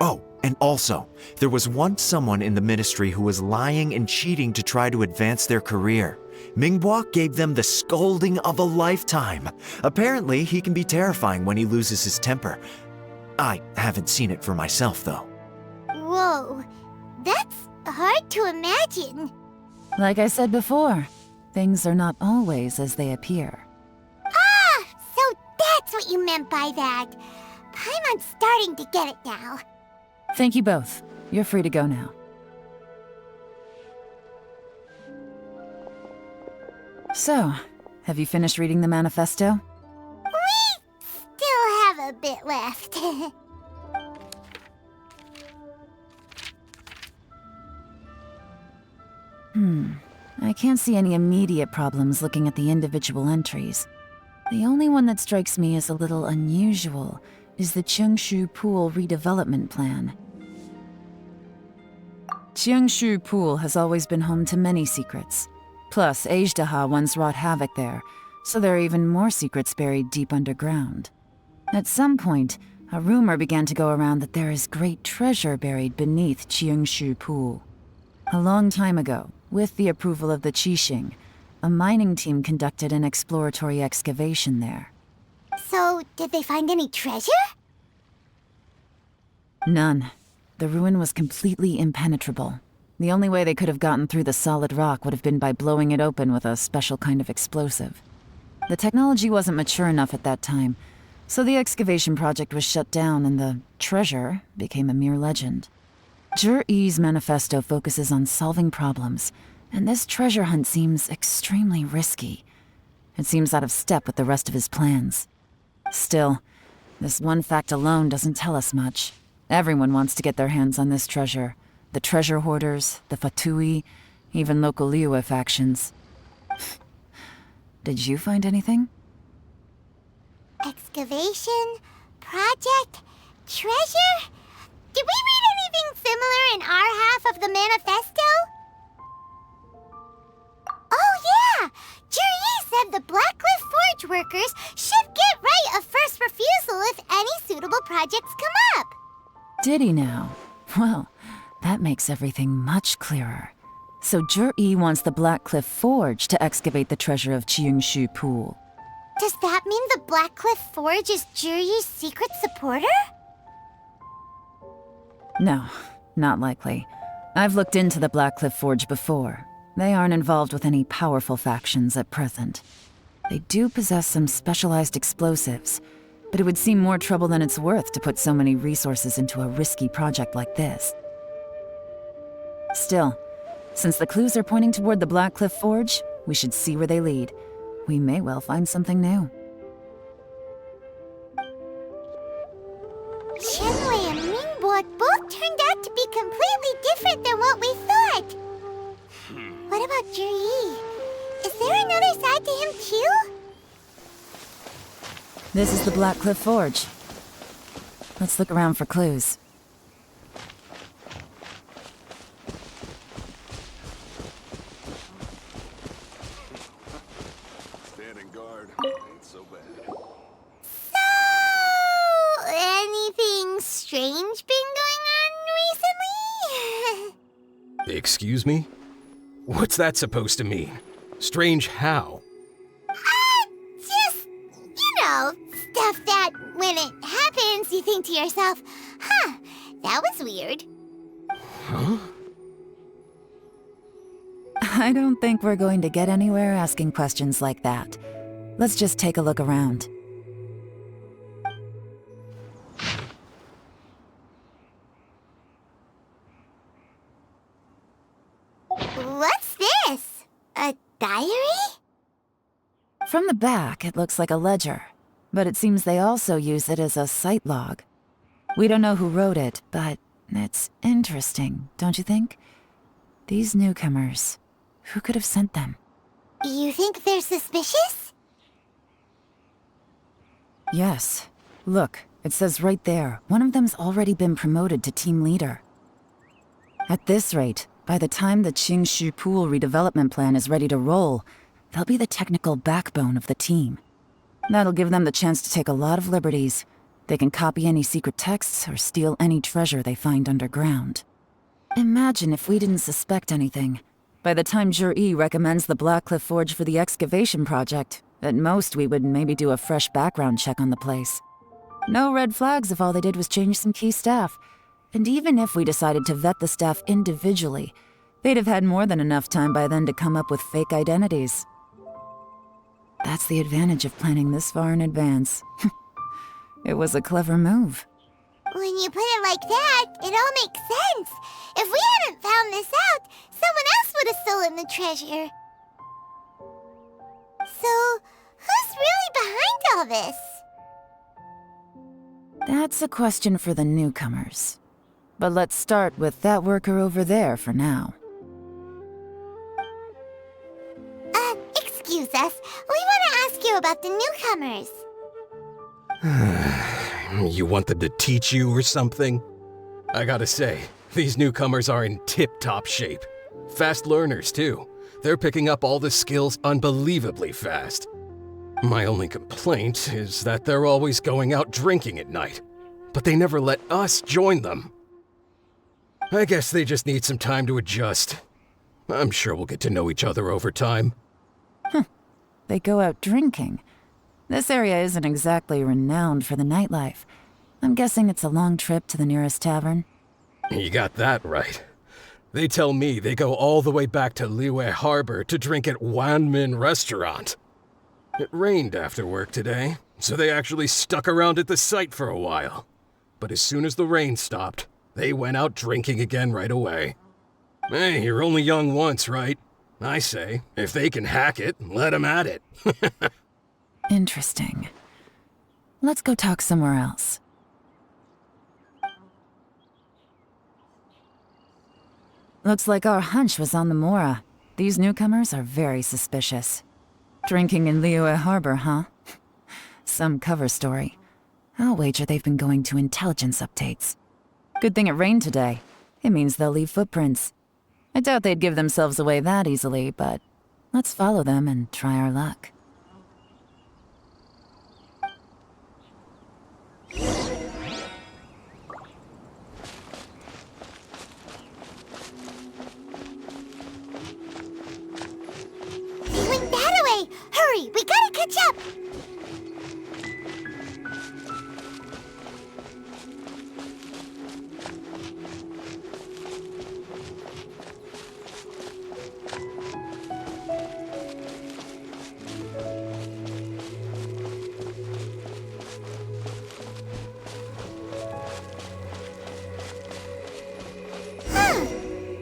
Oh, and also, there was once someone in the ministry who was lying and cheating to try to advance their career. Mingbua gave them the scolding of a lifetime. Apparently, he can be terrifying when he loses his temper. I haven't seen it for myself, though. Whoa, that's hard to imagine. Like I said before, things are not always as they appear. Ah, so that's what you meant by that. Paimon's starting to get it now. Thank you both. You're free to go now. So, have you finished reading the manifesto? We still have a bit left. I can't see any immediate problems looking at the individual entries. The only one that strikes me as a little unusual is the Cheongshu Pool redevelopment plan. Cheongshu Pool has always been home to many secrets. Plus, Ajdaha once wrought havoc there, so there are even more secrets buried deep underground. At some point, a rumor began to go around that there is great treasure buried beneath Cheongshu Pool. A long time ago, with the approval of the Qixing, a mining team conducted an exploratory excavation there. So, did they find any treasure? None. The ruin was completely impenetrable. The only way they could have gotten through the solid rock would have been by blowing it open with a special kind of explosive. The technology wasn't mature enough at that time, so the excavation project was shut down and the treasure became a mere legend. Zhi-Yi's manifesto focuses on solving problems, and this treasure hunt seems extremely risky. It seems out of step with the rest of his plans. Still, this one fact alone doesn't tell us much. Everyone wants to get their hands on this treasure. The treasure hoarders, the Fatui, even local Liyue factions. Did you find anything? Excavation? Project? Treasure? Did we read anything similar in our half of the manifesto? Oh yeah! Zhi-Yi said the Blackcliff Forge workers should get right of first refusal if any suitable projects come up. Did he now? Well, that makes everything much clearer. So Zhi-Yi wants the Blackcliff Forge to excavate the treasure of Cheongshu Pool. Does that mean the Blackcliff Forge is Zhi-Yi's secret supporter? No, not likely. I've looked into the Blackcliff Forge before. They aren't involved with any powerful factions at present. They do possess some specialized explosives, but it would seem more trouble than it's worth to put so many resources into a risky project like this. Still, since the clues are pointing toward the Blackcliff Forge, we should see where they lead. We may well find something new. Qianwei and Mingbo both turned out to be completely different than what we thought. What about Zhi-Yi? Is there another side to him too? This is the Blackcliff Forge. Let's look around for clues. Standing guard ain't so bad. So, anything strange been going on recently? Excuse me? What's that supposed to mean? Strange how? Just, stuff that when it happens, you think to yourself, huh, that was weird. Huh? I don't think we're going to get anywhere asking questions like that. Let's just take a look around. What's this? A diary? From the back, it looks like a ledger, but it seems they also use it as a site log. We don't know who wrote it, but it's interesting, don't you think? These newcomers, who could have sent them? You think they're suspicious? Yes. Look, it says right there, one of them's already been promoted to team leader. At this rate, by the time the Cheongshu Pool redevelopment plan is ready to roll, they'll be the technical backbone of the team. That'll give them the chance to take a lot of liberties. They can copy any secret texts or steal any treasure they find underground. Imagine if we didn't suspect anything. By the time Zhi-Yi recommends the Blackcliff Forge for the excavation project, at most we would maybe do a fresh background check on the place. No red flags if all they did was change some key staff. And even if we decided to vet the staff individually, They'd have had more than enough time by then to come up with fake identities. That's the advantage of planning this far in advance. It was a clever move. When you put it like that, it all makes sense. If we hadn't found this out, someone else would have stolen the treasure. So, who's really behind all this? That's a question for the newcomers. But let's start with that worker over there for now. Excuse us. We want to ask you about the newcomers. You want them to teach you or something? I gotta say, these newcomers are in tip-top shape. Fast learners, too. They're picking up all the skills unbelievably fast. My only complaint is that they're always going out drinking at night. But they never let us join them. I guess they just need some time to adjust. I'm sure we'll get to know each other over time. They go out drinking. This area isn't exactly renowned for the nightlife. I'm guessing it's a long trip to the nearest tavern. You got that right. They tell me they go all the way back to Liyue Harbor to drink at Wanmin Restaurant. It rained after work today, so they actually stuck around at the site for a while. But as soon as the rain stopped, they went out drinking again right away. Hey, you're only young once, right? I say, if they can hack it, let them at it. Interesting. Let's go talk somewhere else. Looks like our hunch was on the Mora. These newcomers are very suspicious. Drinking in Liyue Harbor, huh? Some cover story. I'll wager they've been going to intelligence updates. Good thing it rained today. It means they'll leave footprints. I doubt they'd give themselves away that easily, but let's follow them and try our luck. They went that way! Hurry, we gotta catch up!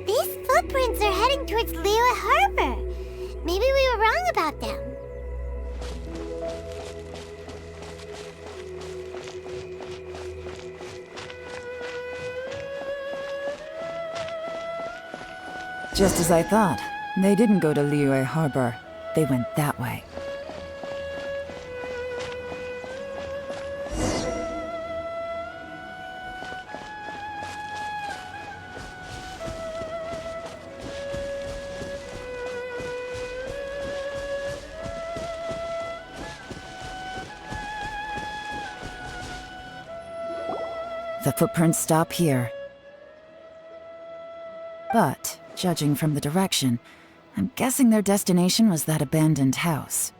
These footprints are heading towards Liyue Harbor. Maybe we were wrong about them. Just as I thought. They didn't go to Liyue Harbor. They went that way. The footprints stop here. But, judging from the direction, I'm guessing their destination was that abandoned house.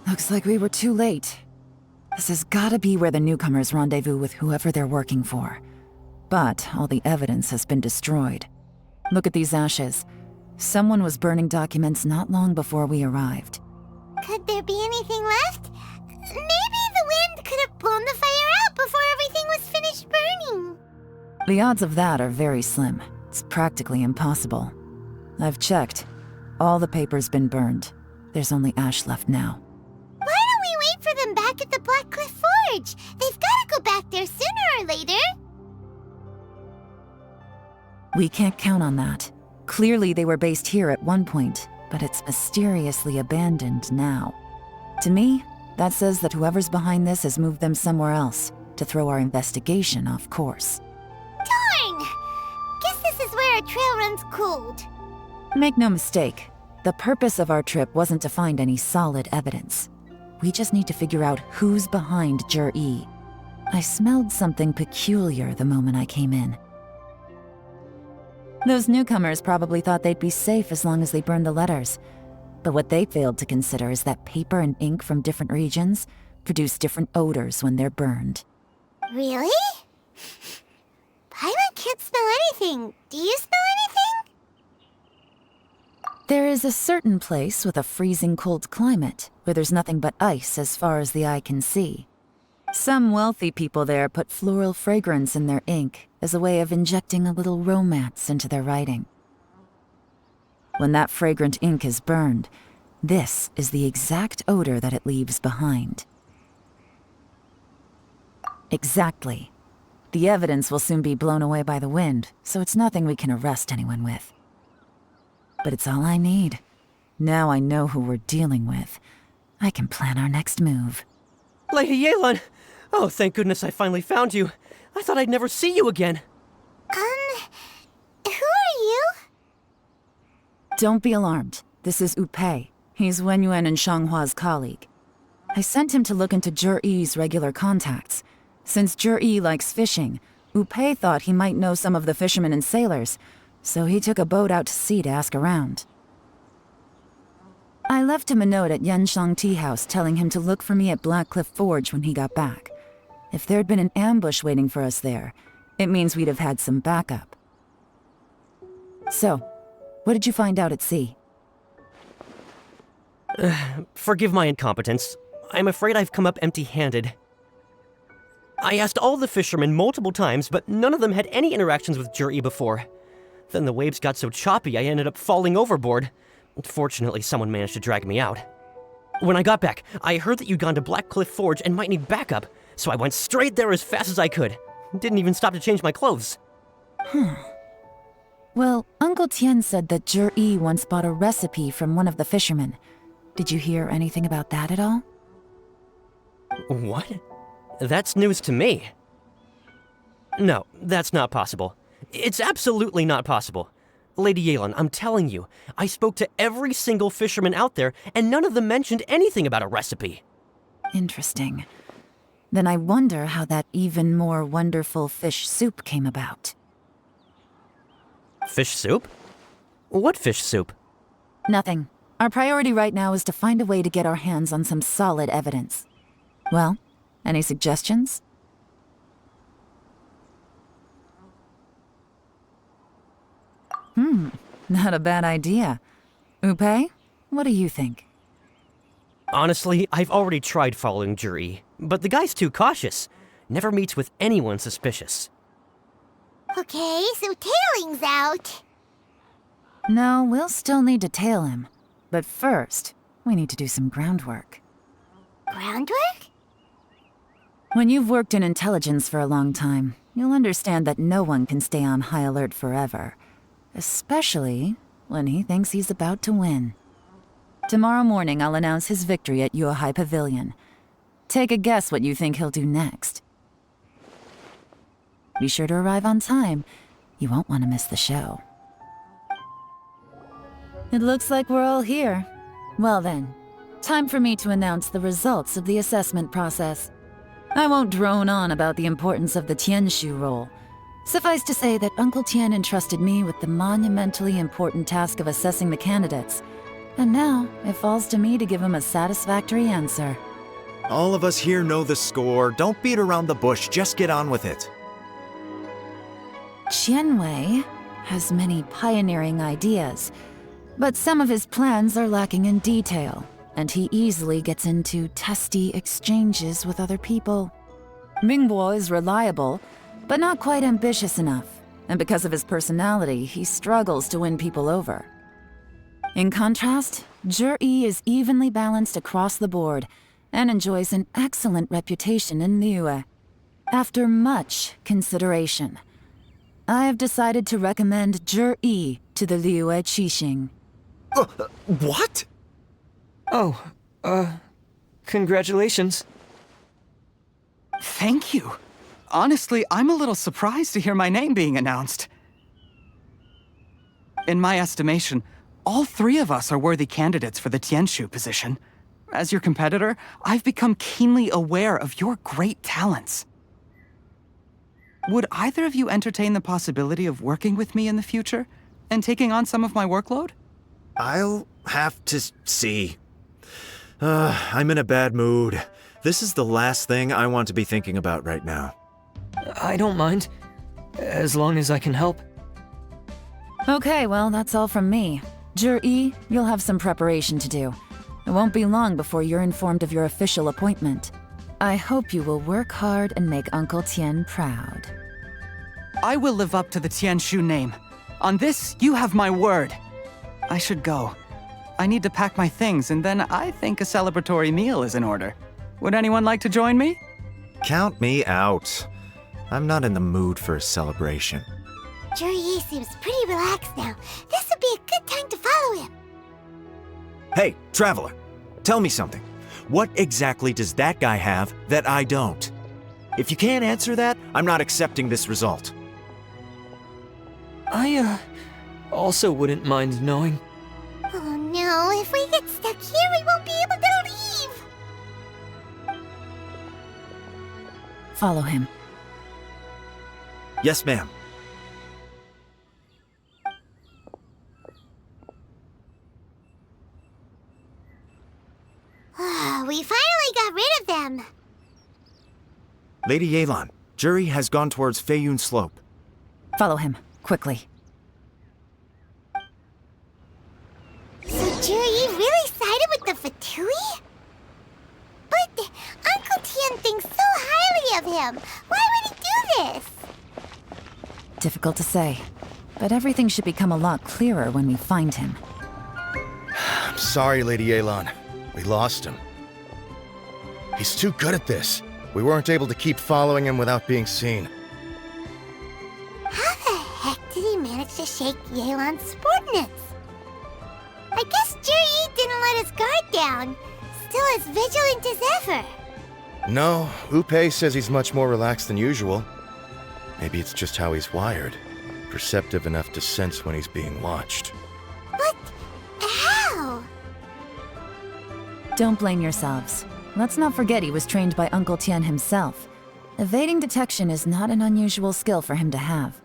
Looks like we were too late. This has gotta be where the newcomers rendezvous with whoever they're working for. But all the evidence has been destroyed. Look at these ashes. Someone was burning documents not long before we arrived. Could there be anything left? Maybe the wind could have blown the fire out before everything was finished burning. The odds of that are very slim. It's practically impossible. I've checked. All the paper's been burned. There's only ash left now. Why don't we wait for them back at the Black Cliff Forge? They've got to go back there sooner or later. We can't count on that. Clearly they were based here at one point, but it's mysteriously abandoned now. To me, that says that whoever's behind this has moved them somewhere else to throw our investigation off course. Darn! Guess this is where a trail runs cold. Make no mistake, the purpose of our trip wasn't to find any solid evidence. We just need to figure out who's behind Jur-E. I smelled something peculiar the moment I came in. Those newcomers probably thought they'd be safe as long as they burned the letters. But what they failed to consider is that paper and ink from different regions produce different odors when they're burned. Really? Paimon can't smell anything. Do you smell anything? There is a certain place with a freezing cold climate where there's nothing but ice as far as the eye can see. Some wealthy people there put floral fragrance in their ink as a way of injecting a little romance into their writing. When that fragrant ink is burned, this is the exact odor that it leaves behind. Exactly. The evidence will soon be blown away by the wind, so it's nothing we can arrest anyone with. But it's all I need. Now I know who we're dealing with. I can plan our next move. Lady Yelan! Oh, thank goodness I finally found you. I thought I'd never see you again. Who are you? Don't be alarmed. This is Upei. He's Wenyuan and Shanghua's colleague. I sent him to look into Jur-E's regular contacts. Since Jur-E likes fishing, Upei thought he might know some of the fishermen and sailors, so he took a boat out to sea to ask around. I left him a note at Yanshang Tea House telling him to look for me at Blackcliff Forge when he got back. If there'd been an ambush waiting for us there, it means we'd have had some backup. So, what did you find out at sea? Forgive my incompetence. I'm afraid I've come up empty-handed. I asked all the fishermen multiple times, but none of them had any interactions with Jur-E before. Then the waves got so choppy I ended up falling overboard. Fortunately, someone managed to drag me out. When I got back, I heard that you'd gone to Blackcliff Forge and might need backup, so I went straight there as fast as I could. Didn't even stop to change my clothes. Well, Uncle Tien said that Jur-E once bought a recipe from one of the fishermen. Did you hear anything about that at all? What? That's news to me. No, that's not possible. It's absolutely not possible. Lady Yelan, I'm telling you, I spoke to every single fisherman out there, and none of them mentioned anything about a recipe. Interesting. Then I wonder how that even more wonderful fish soup came about. Fish soup? What fish soup? Nothing. Our priority right now is to find a way to get our hands on some solid evidence. Well, any suggestions? Not a bad idea. Upei, what do you think? Honestly, I've already tried following Jur-E, but the guy's too cautious. Never meets with anyone suspicious. Okay, so tailing's out. No, we'll still need to tail him. But first, we need to do some groundwork. Groundwork? When you've worked in intelligence for a long time, you'll understand that no one can stay on high alert forever. Especially when he thinks he's about to win. Tomorrow morning, I'll announce his victory at Yuehai Pavilion. Take a guess what you think he'll do next. Be sure to arrive on time. You won't want to miss the show. It looks like we're all here. Well then, time for me to announce the results of the assessment process. I won't drone on about the importance of the Tianshu role. Suffice to say that Uncle Tien entrusted me with the monumentally important task of assessing the candidates. And now, it falls to me to give him a satisfactory answer. All of us here know the score. Don't beat around the bush, just get on with it. Qianwei has many pioneering ideas, but some of his plans are lacking in detail, and he easily gets into testy exchanges with other people. Mingbo is reliable, but not quite ambitious enough, and because of his personality, he struggles to win people over. In contrast, Jur-E is evenly balanced across the board and enjoys an excellent reputation in Liyue. After much consideration, I have decided to recommend Jur-E to the Liyue Qixing. What? Oh, congratulations. Thank you. Honestly, I'm a little surprised to hear my name being announced. In my estimation, all three of us are worthy candidates for the Tianshu position. As your competitor, I've become keenly aware of your great talents. Would either of you entertain the possibility of working with me in the future and taking on some of my workload? I'll have to see. I'm in a bad mood. This is the last thing I want to be thinking about right now. I don't mind, as long as I can help. Okay, well, that's all from me. Jur-E, you'll have some preparation to do. It won't be long before you're informed of your official appointment. I hope you will work hard and make Uncle Tien proud. I will live up to the Tianshu name. On this, you have my word. I should go. I need to pack my things, and then I think a celebratory meal is in order. Would anyone like to join me? Count me out. I'm not in the mood for a celebration. Jur-E seems pretty relaxed now. This would be a good time to follow him. Hey, Traveler, tell me something. What exactly does that guy have that I don't? If you can't answer that, I'm not accepting this result. I, also wouldn't mind knowing. Oh no, if we get stuck here, we won't be able to leave! Follow him. Yes, ma'am. We finally got rid of them. Lady Yelan, Jur-E has gone towards Feiyun Slope. Follow him, quickly. So Jur-E really sided with the Fatui? But Uncle Tien thinks so highly of him. Why would he do this? Difficult to say, but everything should become a lot clearer when we find him. I'm sorry, Lady Yelan. We lost him. He's too good at this. We weren't able to keep following him without being seen. How the heck did he manage to shake Yelan's subordinates? I guess Jur-E didn't let his guard down. Still as vigilant as ever. No, Upe says he's much more relaxed than usual. Maybe it's just how he's wired. Perceptive enough to sense when he's being watched. But how? Don't blame yourselves. Let's not forget he was trained by Uncle Tien himself. Evading detection is not an unusual skill for him to have.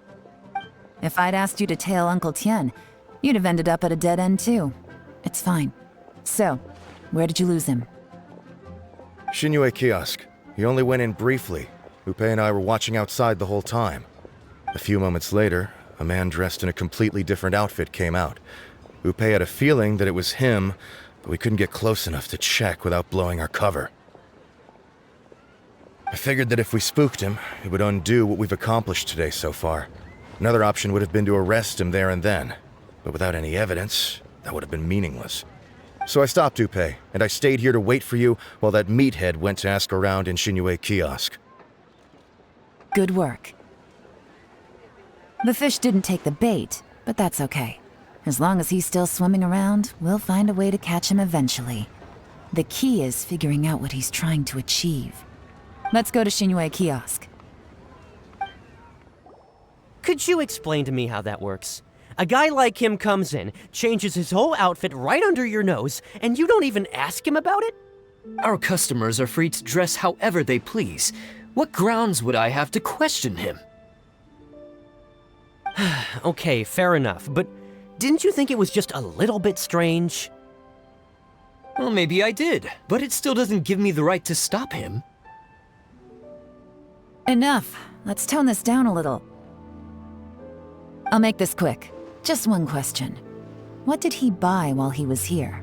If I'd asked you to tail Uncle Tien, you'd have ended up at a dead end too. It's fine. So, where did you lose him? Xinyue Kiosk. He only went in briefly. Upe and I were watching outside the whole time. A few moments later, a man dressed in a completely different outfit came out. Upe had a feeling that it was him, but we couldn't get close enough to check without blowing our cover. I figured that if we spooked him, it would undo what we've accomplished today so far. Another option would have been to arrest him there and then, but without any evidence, that would have been meaningless. So I stopped Upe, and I stayed here to wait for you while that meathead went to ask around in Xinyue Kiosk. Good work. The fish didn't take the bait, but that's okay. As long as he's still swimming around, we'll find a way to catch him eventually. The key is figuring out what he's trying to achieve. Let's go to Xinyue Kiosk. Could you explain to me how that works? A guy like him comes in, changes his whole outfit right under your nose, and you don't even ask him about it? Our customers are free to dress however they please. What grounds would I have to question him? Okay, fair enough, but didn't you think it was just a little bit strange? Well, maybe I did, but it still doesn't give me the right to stop him. Enough. Let's tone this down a little. I'll make this quick. Just one question. What did he buy while he was here?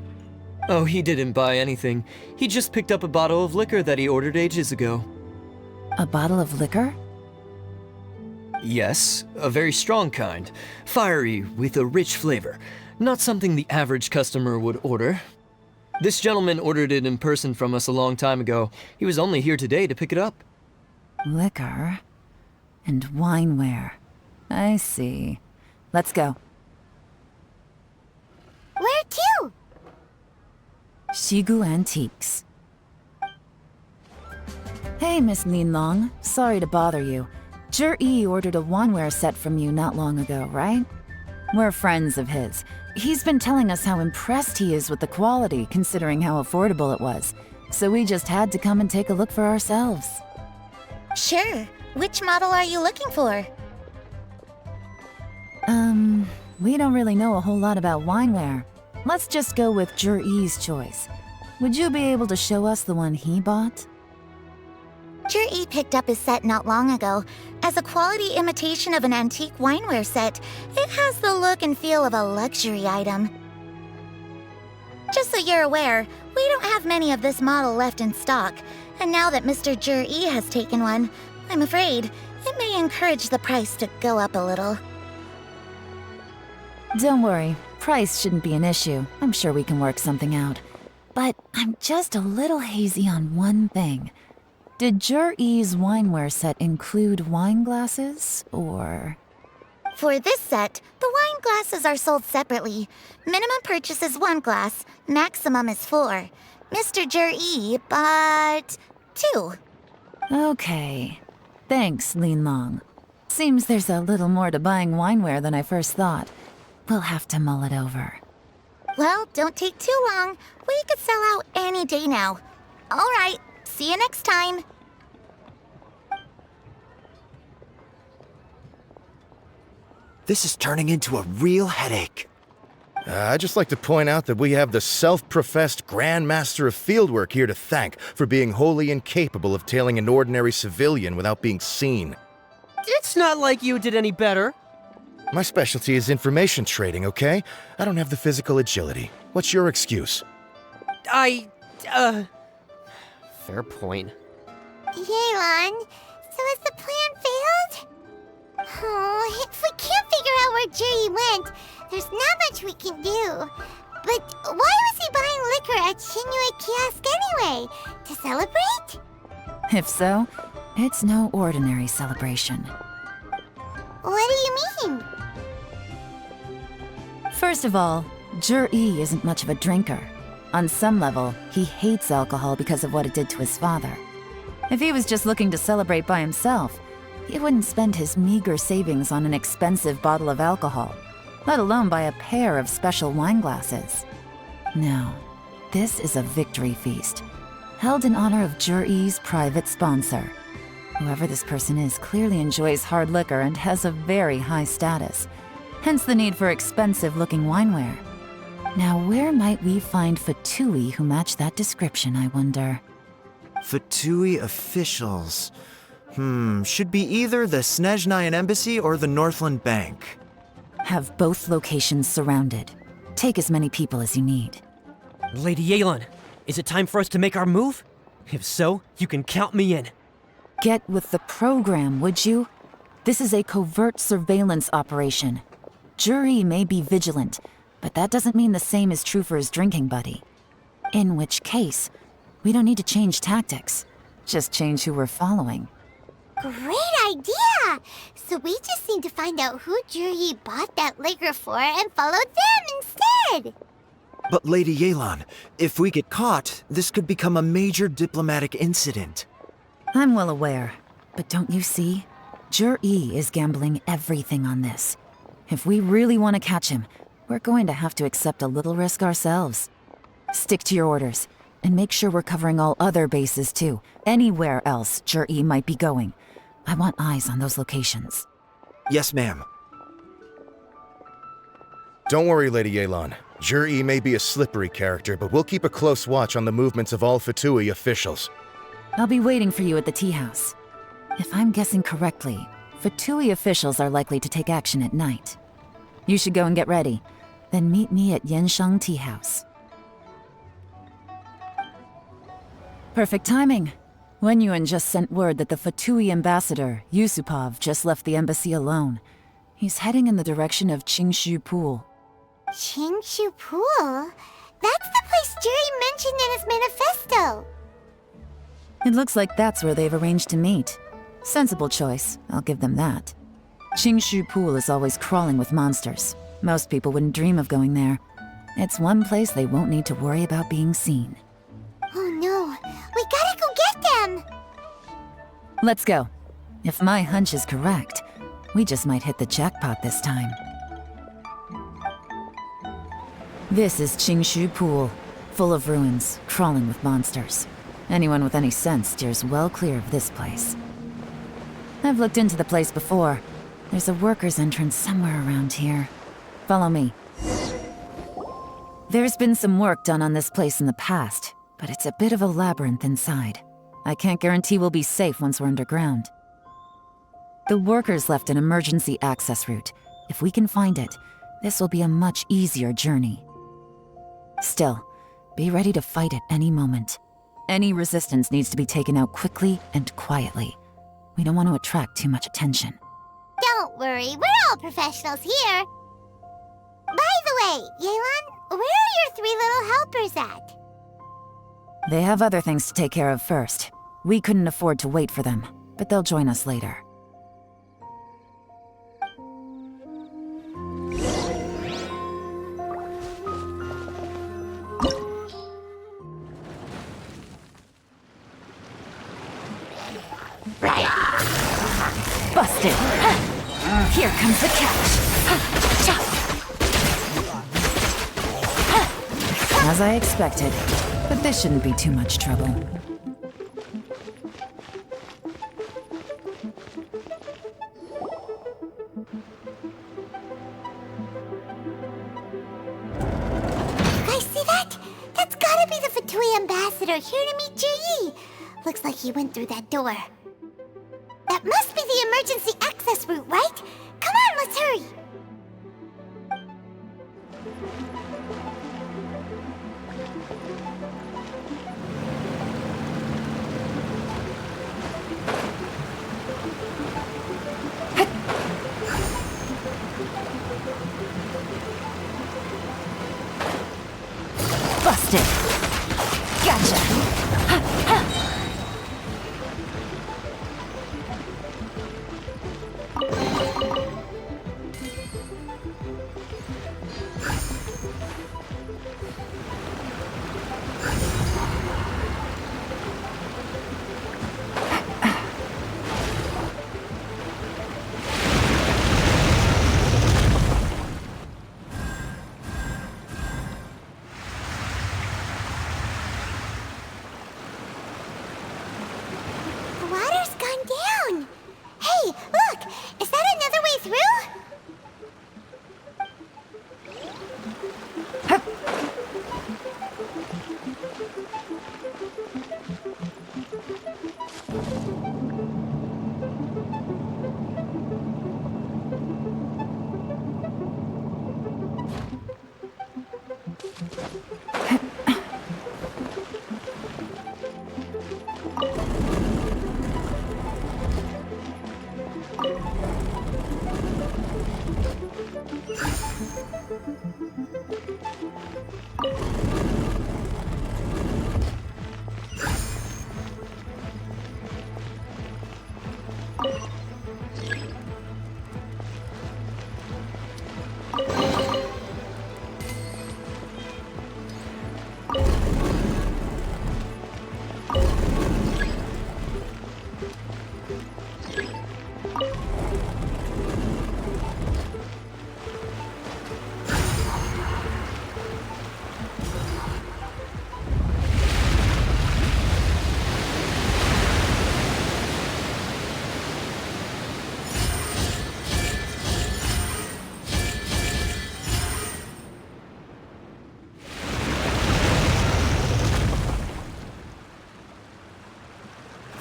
Oh, he didn't buy anything. He just picked up a bottle of liquor that he ordered ages ago. A bottle of liquor? Yes, a very strong kind. Fiery, with a rich flavor. Not something the average customer would order. This gentleman ordered it in person from us a long time ago. He was only here today to pick it up. Liquor and wineware. I see. Let's go. Where to? Shigu Antiques. Hey, Miss Linlong. Sorry to bother you. Zhi ordered a wineware set from you not long ago, right? We're friends of his. He's been telling us how impressed he is with the quality, considering how affordable it was. So we just had to come and take a look for ourselves. Sure. Which model are you looking for? We don't really know a whole lot about wineware. Let's just go with Zhi's choice. Would you be able to show us the one he bought? Zhi picked up his set not long ago. As a quality imitation of an antique wineware set, it has the look and feel of a luxury item. Just so you're aware, we don't have many of this model left in stock, and now that Mr. Zhi has taken one, I'm afraid it may encourage the price to go up a little. Don't worry, price shouldn't be an issue. I'm sure we can work something out. But I'm just a little hazy on one thing. Did Zhi's wineware set include wine glasses, or...? For this set, the wine glasses are sold separately. Minimum purchase is 1 glass, maximum is 4. Mr. Zhi bought 2. Okay. Thanks, Linlong. Seems there's a little more to buying wineware than I first thought. We'll have to mull it over. Well, don't take too long. We could sell out any day now. All right, see you next time. This is turning into a real headache. I'd just like to point out that we have the self-professed Grand Master of Fieldwork here to thank for being wholly incapable of tailing an ordinary civilian without being seen. It's not like you did any better. My specialty is information trading, okay? I don't have the physical agility. What's your excuse? Fair point. Yelan, so has the plan failed? Oh, if we can't figure out where Zhi went, there's not much we can do. But why was he buying liquor at Xinyue Kiosk anyway? To celebrate? If so, it's no ordinary celebration. What do you mean? First of all, Zhi isn't much of a drinker. On some level, he hates alcohol because of what it did to his father. If he was just looking to celebrate by himself, he wouldn't spend his meager savings on an expensive bottle of alcohol, let alone buy a pair of special wine glasses. No, this is a victory feast, held in honor of Zhi's private sponsor. Whoever this person is clearly enjoys hard liquor and has a very high status, hence the need for expensive-looking wineware. Now, where might we find Fatui who match that description, I wonder? Fatui officials. Should be either the Snezhnayan Embassy or the Northland Bank. Have both locations surrounded. Take as many people as you need. Lady Yelan, is it time for us to make our move? If so, you can count me in. Get with the program, would you? This is a covert surveillance operation. Zhi may be vigilant, but that doesn't mean the same is true for his drinking buddy. In which case, we don't need to change tactics. Just change who we're following. Great idea! So we just need to find out who Zhi bought that liquor for and follow them instead! But Lady Yelan, if we get caught, this could become a major diplomatic incident. I'm well aware, but don't you see? Zhi is gambling everything on this. If we really want to catch him, we're going to have to accept a little risk ourselves. Stick to your orders, and make sure we're covering all other bases too. Anywhere else Zhi might be going. I want eyes on those locations. Yes, ma'am. Don't worry, Lady Yelan. Zhi may be a slippery character, but we'll keep a close watch on the movements of all Fatui officials. I'll be waiting for you at the tea house. If I'm guessing correctly, Fatui officials are likely to take action at night. You should go and get ready, then meet me at Yansheng Tea House. Perfect timing. Wenyuan just sent word that the Fatui ambassador, Yusupov, just left the embassy alone. He's heading in the direction of Qingshu Pool. Qingshu Pool? That's the place Zhi mentioned in his manifesto! It looks like that's where they've arranged to meet. Sensible choice, I'll give them that. Qingshu Pool is always crawling with monsters. Most people wouldn't dream of going there. It's one place they won't need to worry about being seen. Oh no, we gotta go get them! Let's go. If my hunch is correct, we just might hit the jackpot this time. This is Qingshu Pool, full of ruins, crawling with monsters. Anyone with any sense steers well clear of this place. I've looked into the place before. There's a worker's entrance somewhere around here. Follow me. There's been some work done on this place in the past, but it's a bit of a labyrinth inside. I can't guarantee we'll be safe once we're underground. The workers left an emergency access route. If we can find it, this will be a much easier journey. Still, be ready to fight at any moment. Any resistance needs to be taken out quickly and quietly. We don't want to attract too much attention. Don't worry, we're all professionals here. By the way, Yelan, where are your 3 little helpers at? They have other things to take care of first. We couldn't afford to wait for them, but they'll join us later. Busted! Here comes the catch! As I expected, but this shouldn't be too much trouble. Guys, see that? That's gotta be the Fatui ambassador here to meet Ji. Looks like he went through that door. That must be the emergency access route, right? Come on, let's hurry! Busted! Gotcha!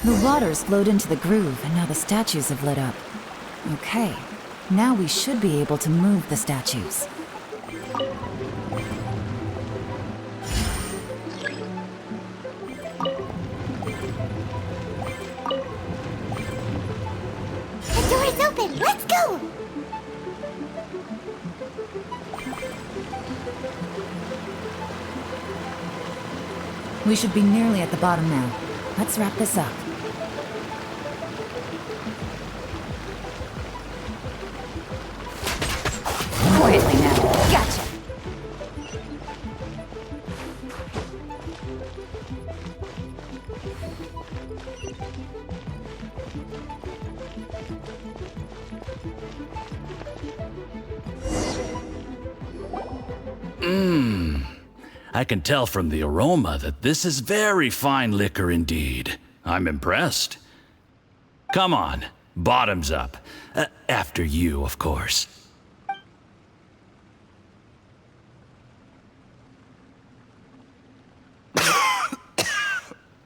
The water's flowed into the groove, and now the statues have lit up. Okay, now we should be able to move the statues. The door is open! Let's go! We should be nearly at the bottom now. Let's wrap this up. Quietly now. Gotcha! I can tell from the aroma that this is very fine liquor indeed. I'm impressed. Come on, bottoms up. After you, of course.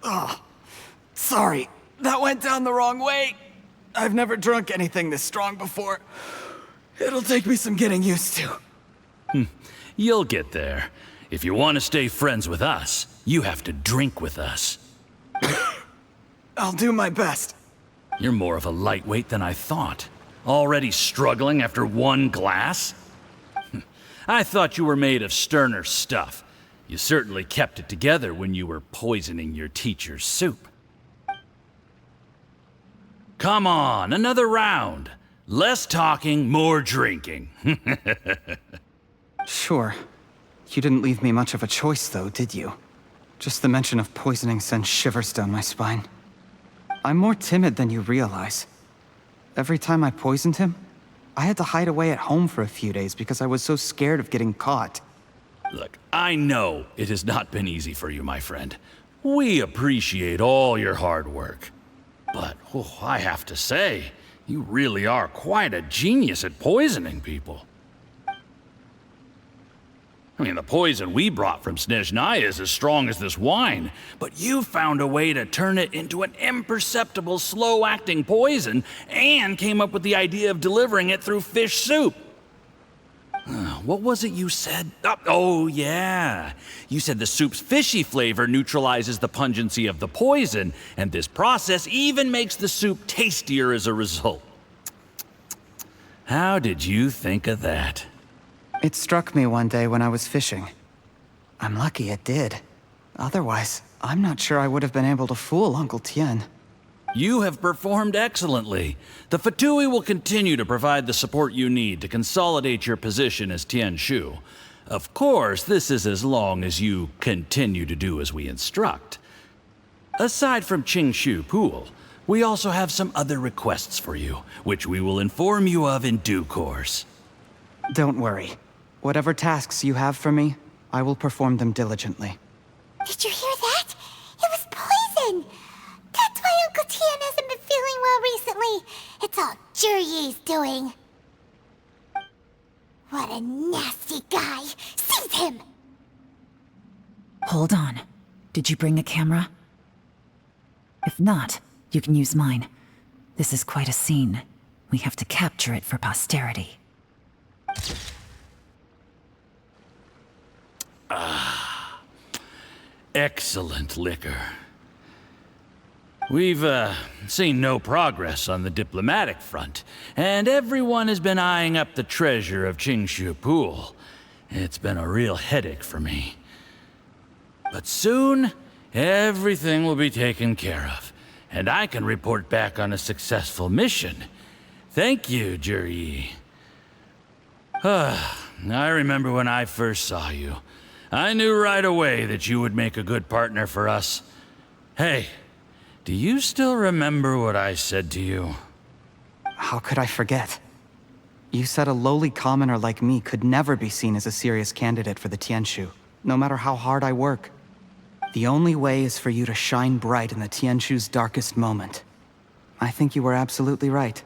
Oh, sorry. That went down the wrong way. I've never drunk anything this strong before. It'll take me some getting used to. You'll get there. If you want to stay friends with us, you have to drink with us. I'll do my best. You're more of a lightweight than I thought. Already struggling after one glass? I thought you were made of sterner stuff. You certainly kept it together when you were poisoning your teacher's soup. Come on, another round. Less talking, more drinking. Sure. You didn't leave me much of a choice, though, did you? Just the mention of poisoning sends shivers down my spine. I'm more timid than you realize. Every time I poisoned him, I had to hide away at home for a few days because I was so scared of getting caught. Look, I know it has not been easy for you, my friend. We appreciate all your hard work. But, I have to say, you really are quite a genius at poisoning people. I mean, the poison we brought from Snezhnaya is as strong as this wine, but you found a way to turn it into an imperceptible, slow-acting poison and came up with the idea of delivering it through fish soup. What was it you said? Oh, yeah. You said the soup's fishy flavor neutralizes the pungency of the poison, and this process even makes the soup tastier as a result. How did you think of that? It struck me one day when I was fishing. I'm lucky it did. Otherwise, I'm not sure I would have been able to fool Uncle Tien. You have performed excellently. The Fatui will continue to provide the support you need to consolidate your position as Tien Shu. Of course, this is as long as you continue to do as we instruct. Aside from Qingshu Pool, we also have some other requests for you, which we will inform you of in due course. Don't worry. Whatever tasks you have for me, I will perform them diligently. Did you hear that? It was poison! That's why Uncle Tien hasn't been feeling well recently. It's all Jurye's doing. What a nasty guy! Seize him! Hold on. Did you bring a camera? If not, you can use mine. This is quite a scene. We have to capture it for posterity. Excellent liquor. We've, seen no progress on the diplomatic front, and everyone has been eyeing up the treasure of Qingshu Pool. It's been a real headache for me. But soon, everything will be taken care of, and I can report back on a successful mission. Thank you, Jurye. I remember when I first saw you. I knew right away that you would make a good partner for us. Hey, do you still remember what I said to you? How could I forget? You said a lowly commoner like me could never be seen as a serious candidate for the Tianshu, no matter how hard I work. The only way is for you to shine bright in the Tianshu's darkest moment. I think you were absolutely right.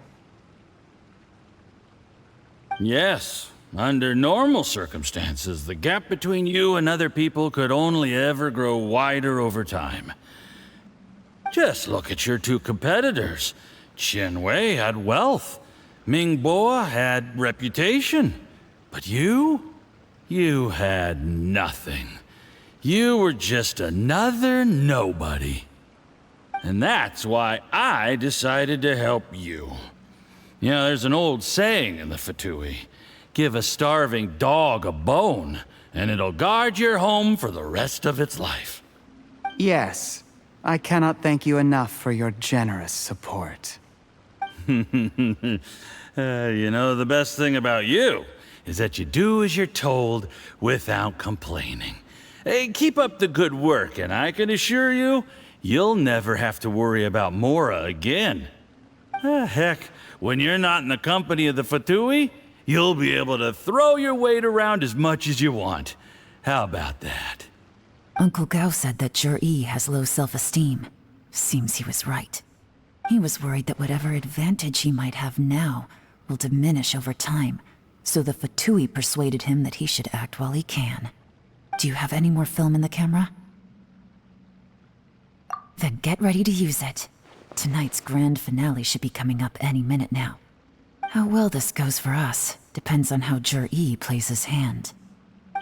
Yes. Under normal circumstances, the gap between you and other people could only ever grow wider over time. Just look at your two competitors. Qianwei had wealth. Mingbo had reputation. But you had nothing. You were just another nobody. And that's why I decided to help you. You know, there's an old saying in the Fatui. Give a starving dog a bone, and it'll guard your home for the rest of its life. Yes. I cannot thank you enough for your generous support. You know, the best thing about you is that you do as you're told without complaining. Hey, keep up the good work, and I can assure you, you'll never have to worry about Mora again. Heck, when you're not in the company of the Fatui, you'll be able to throw your weight around as much as you want. How about that? Uncle Gao said that Jur-E has low self-esteem. Seems he was right. He was worried that whatever advantage he might have now will diminish over time, so the Fatui persuaded him that he should act while he can. Do you have any more film in the camera? Then get ready to use it. Tonight's grand finale should be coming up any minute now. How well this goes for us depends on how Jur-E plays his hand.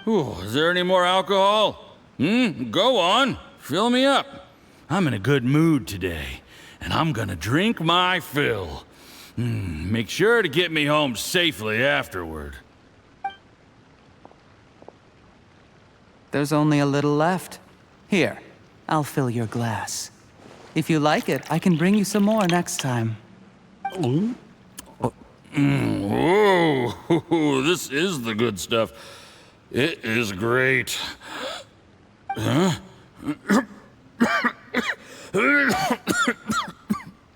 Ooh, is there any more alcohol? Go on. Fill me up. I'm in a good mood today, and I'm gonna drink my fill. Make sure to get me home safely afterward. There's only a little left. Here, I'll fill your glass. If you like it, I can bring you some more next time. Whoa, this is the good stuff. It is great. Huh?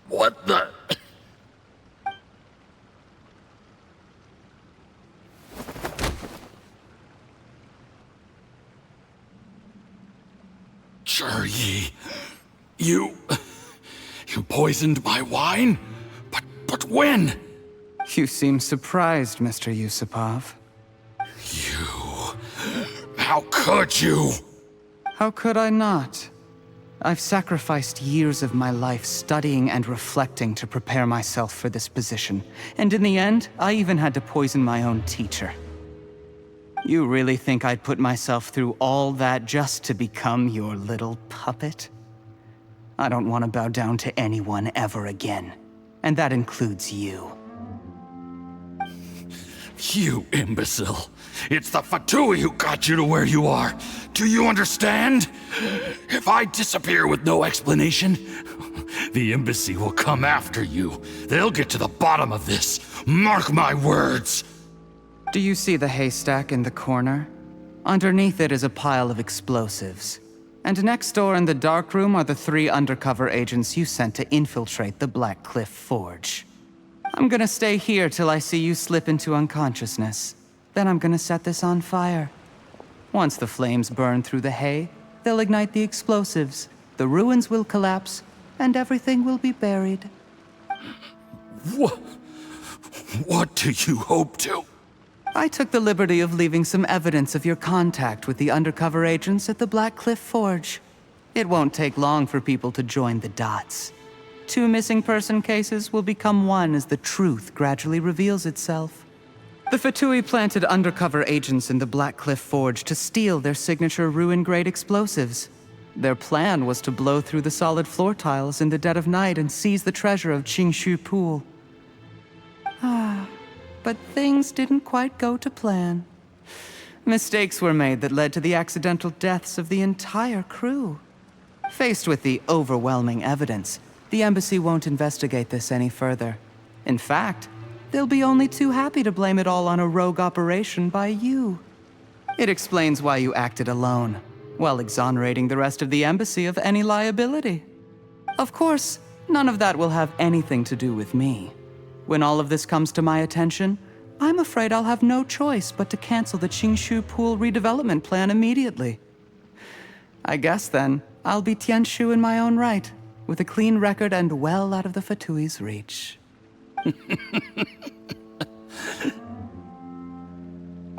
What the? Jur-E, you poisoned my wine? But when? You seem surprised, Mr. Yusupov. How could you? How could I not? I've sacrificed years of my life studying and reflecting to prepare myself for this position, and in the end, I even had to poison my own teacher. You really think I'd put myself through all that just to become your little puppet? I don't want to bow down to anyone ever again, and that includes you. You imbecile. It's the Fatui who got you to where you are. Do you understand? If I disappear with no explanation, the embassy will come after you. They'll get to the bottom of this. Mark my words. Do you see the haystack in the corner? Underneath it is a pile of explosives. And next door in the dark room are the 3 undercover agents you sent to infiltrate the Black Cliff Forge. I'm gonna stay here till I see you slip into unconsciousness. Then I'm gonna set this on fire. Once the flames burn through the hay, they'll ignite the explosives, the ruins will collapse, and everything will be buried. What do you hope to? I took the liberty of leaving some evidence of your contact with the undercover agents at the Black Cliff Forge. It won't take long for people to join the dots. 2 missing person cases will become one as the truth gradually reveals itself. The Fatui planted undercover agents in the Black Cliff Forge to steal their signature ruin-grade explosives. Their plan was to blow through the solid floor tiles in the dead of night and seize the treasure of Qingshu Pool. But things didn't quite go to plan. Mistakes were made that led to the accidental deaths of the entire crew. Faced with the overwhelming evidence, the embassy won't investigate this any further. In fact, they'll be only too happy to blame it all on a rogue operation by you. It explains why you acted alone, while exonerating the rest of the embassy of any liability. Of course, none of that will have anything to do with me. When all of this comes to my attention, I'm afraid I'll have no choice but to cancel the Qingshu Pool redevelopment plan immediately. I guess then, I'll be Tianshu in my own right, with a clean record and well out of the Fatui's reach.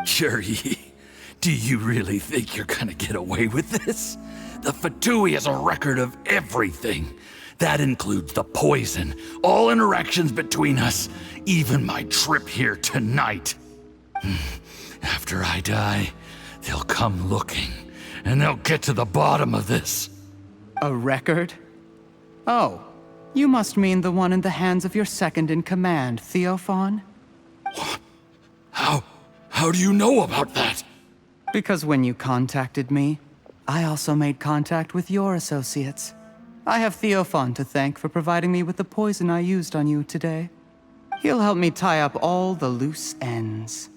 Jur-E, do you really think you're gonna get away with this? The Fatui has a record of everything. That includes the poison, all interactions between us, even my trip here tonight. After I die, they'll come looking, and they'll get to the bottom of this. A record? Oh, you must mean the one in the hands of your second-in-command, Theophan? What? How do you know about that? Because when you contacted me, I also made contact with your associates. I have Theophan to thank for providing me with the poison I used on you today. He'll help me tie up all the loose ends.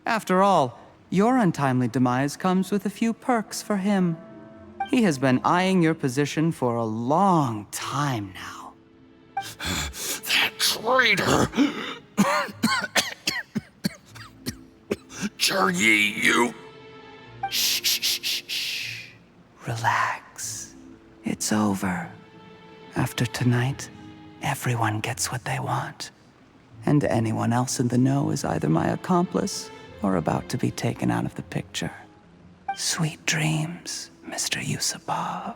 After all, your untimely demise comes with a few perks for him. He has been eyeing your position for a long time now. That traitor! Jur-E, you... Shh. Relax. It's over. After tonight, everyone gets what they want. And anyone else in the know is either my accomplice or about to be taken out of the picture. Sweet dreams, Mr. Yusupov.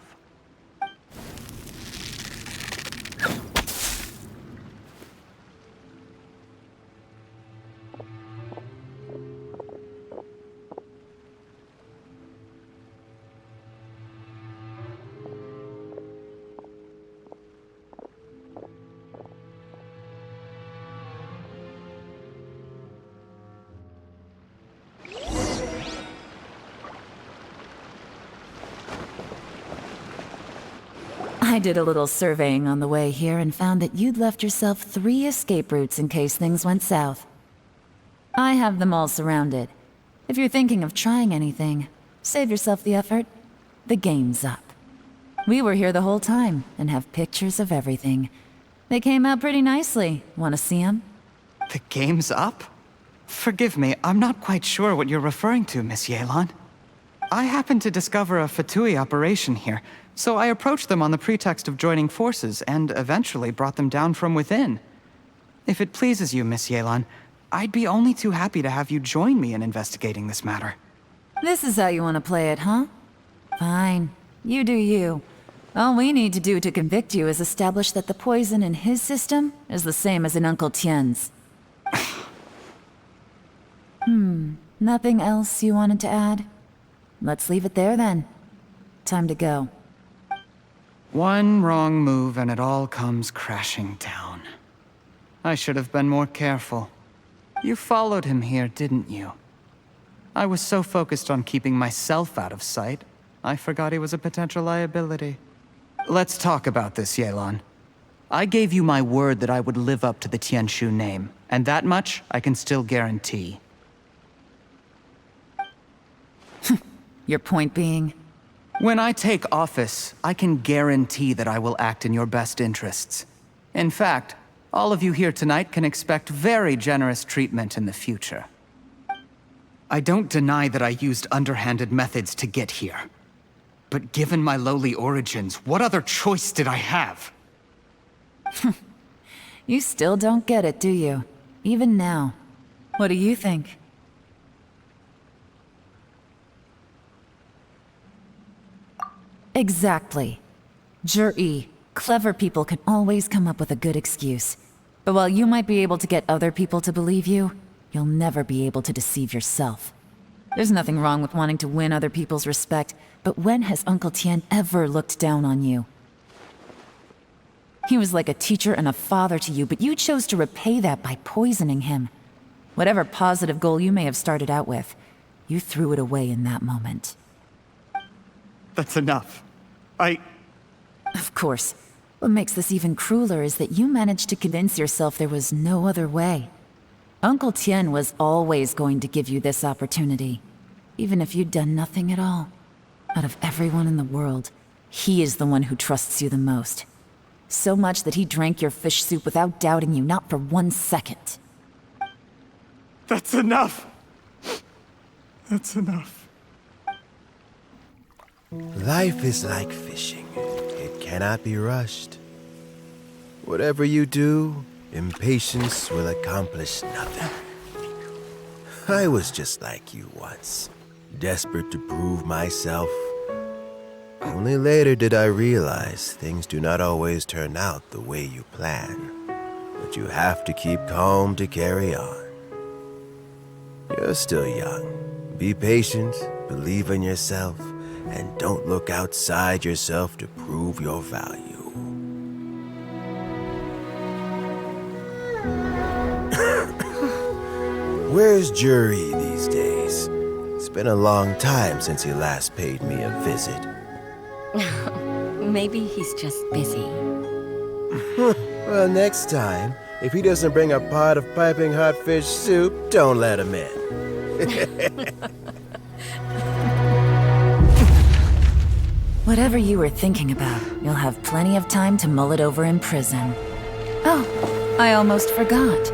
I did a little surveying on the way here and found that you'd left yourself 3 escape routes in case things went south. I have them all surrounded. If you're thinking of trying anything, save yourself the effort. The game's up. We were here the whole time and have pictures of everything. They came out pretty nicely. Want to see them? The game's up? Forgive me, I'm not quite sure what you're referring to, Miss Yelan. I happened to discover a Fatui operation here, so I approached them on the pretext of joining forces and eventually brought them down from within. If it pleases you, Miss Yelan, I'd be only too happy to have you join me in investigating this matter. This is how you want to play it, huh? Fine. You do you. All we need to do to convict you is establish that the poison in his system is the same as in Uncle Tien's. Nothing else you wanted to add? Let's leave it there then. Time to go. One wrong move and it all comes crashing down. I should have been more careful. You followed him here, didn't you? I was so focused on keeping myself out of sight, I forgot he was a potential liability. Let's talk about this, Yelan. I gave you my word that I would live up to the Tianshu name, and that much I can still guarantee. Your point being? When I take office, I can guarantee that I will act in your best interests. In fact, all of you here tonight can expect very generous treatment in the future. I don't deny that I used underhanded methods to get here. But given my lowly origins, what other choice did I have? You still don't get it, do you? Even now. What do you think? Exactly. Jur-E, clever people can always come up with a good excuse. But while you might be able to get other people to believe you, you'll never be able to deceive yourself. There's nothing wrong with wanting to win other people's respect, but when has Uncle Tien ever looked down on you? He was like a teacher and a father to you, but you chose to repay that by poisoning him. Whatever positive goal you may have started out with, you threw it away in that moment. That's enough. Of course. What makes this even crueler is that you managed to convince yourself there was no other way. Uncle Tien was always going to give you this opportunity, even if you'd done nothing at all. Out of everyone in the world, he is the one who trusts you the most. So much that he drank your fish soup without doubting you, not for 1 second. That's enough! That's enough. Life is like fishing. It cannot be rushed. Whatever you do, impatience will accomplish nothing. I was just like you once, desperate to prove myself. Only later did I realize things do not always turn out the way you plan, but you have to keep calm to carry on. You're still young. Be patient, believe in yourself, and don't look outside yourself to prove your value. Where's Jur-E these days? It's been a long time since he last paid me a visit. Maybe he's just busy. Well, next time, if he doesn't bring a pot of piping hot fish soup, don't let him in. Whatever you were thinking about, you'll have plenty of time to mull it over in prison. Oh, I almost forgot.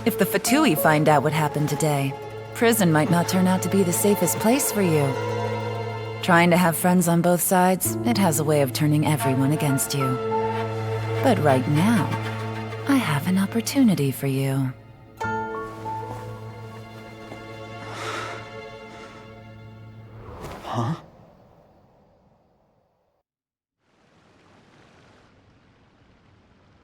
If the Fatui find out what happened today, prison might not turn out to be the safest place for you. Trying to have friends on both sides, it has a way of turning everyone against you. But right now, I have an opportunity for you. Huh?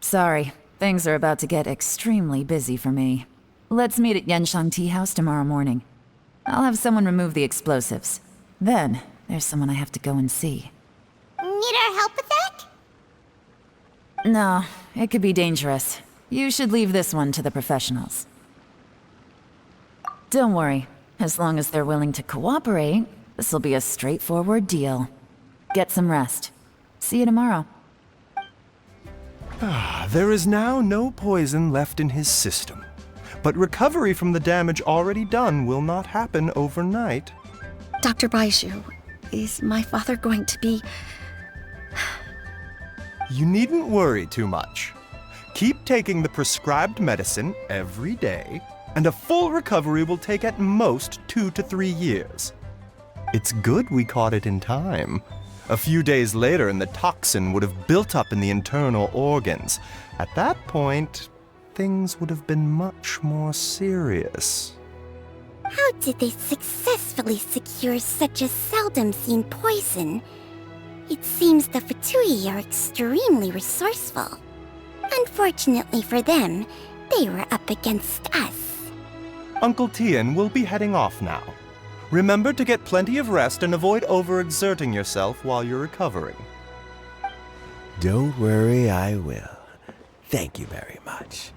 Sorry, things are about to get extremely busy for me. Let's meet at Yenshang Tea House tomorrow morning. I'll have someone remove the explosives. Then, there's someone I have to go and see. Need our help with that? No, it could be dangerous. You should leave this one to the professionals. Don't worry. As long as they're willing to cooperate, this'll be a straightforward deal. Get some rest. See you tomorrow. There is now no poison left in his system. But recovery from the damage already done will not happen overnight. Dr. Baishu, is my father going to be... You needn't worry too much. Keep taking the prescribed medicine every day, and a full recovery will take at most 2 to 3 years. It's good we caught it in time. A few days later, and the toxin would have built up in the internal organs. At that point, things would have been much more serious. How did they successfully secure such a seldom-seen poison? It seems the Fatui are extremely resourceful. Unfortunately for them, they were up against us. Uncle Tian will be heading off now. Remember to get plenty of rest and avoid overexerting yourself while you're recovering. Don't worry, I will. Thank you very much.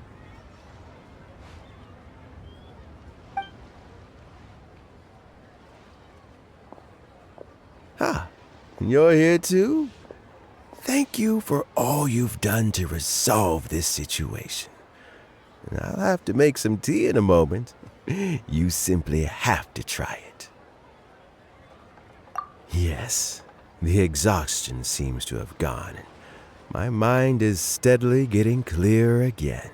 Ah, you're here too? Thank you for all you've done to resolve this situation. I'll have to make some tea in a moment. You simply have to try it. Yes, the exhaustion seems to have gone. My mind is steadily getting clearer again.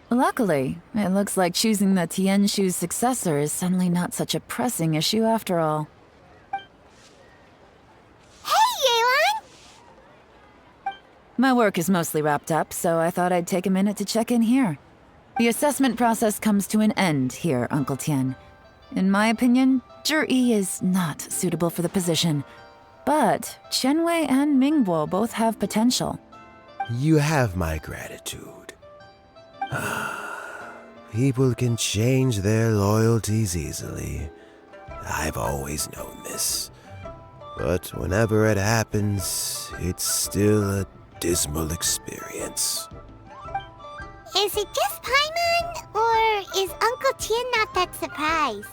Luckily, it looks like choosing the Tianshu's successor is suddenly not such a pressing issue after all. Hey, Yelan! My work is mostly wrapped up, so I thought I'd take a minute to check in here. The assessment process comes to an end here, Uncle Tian. In my opinion, Zhi is not suitable for the position. But Qianwei and Mingbo both have potential. You have my gratitude. People can change their loyalties easily. I've always known this. But whenever it happens, it's still a dismal experience. Is it just Paimon, or is Uncle Tian not that surprised?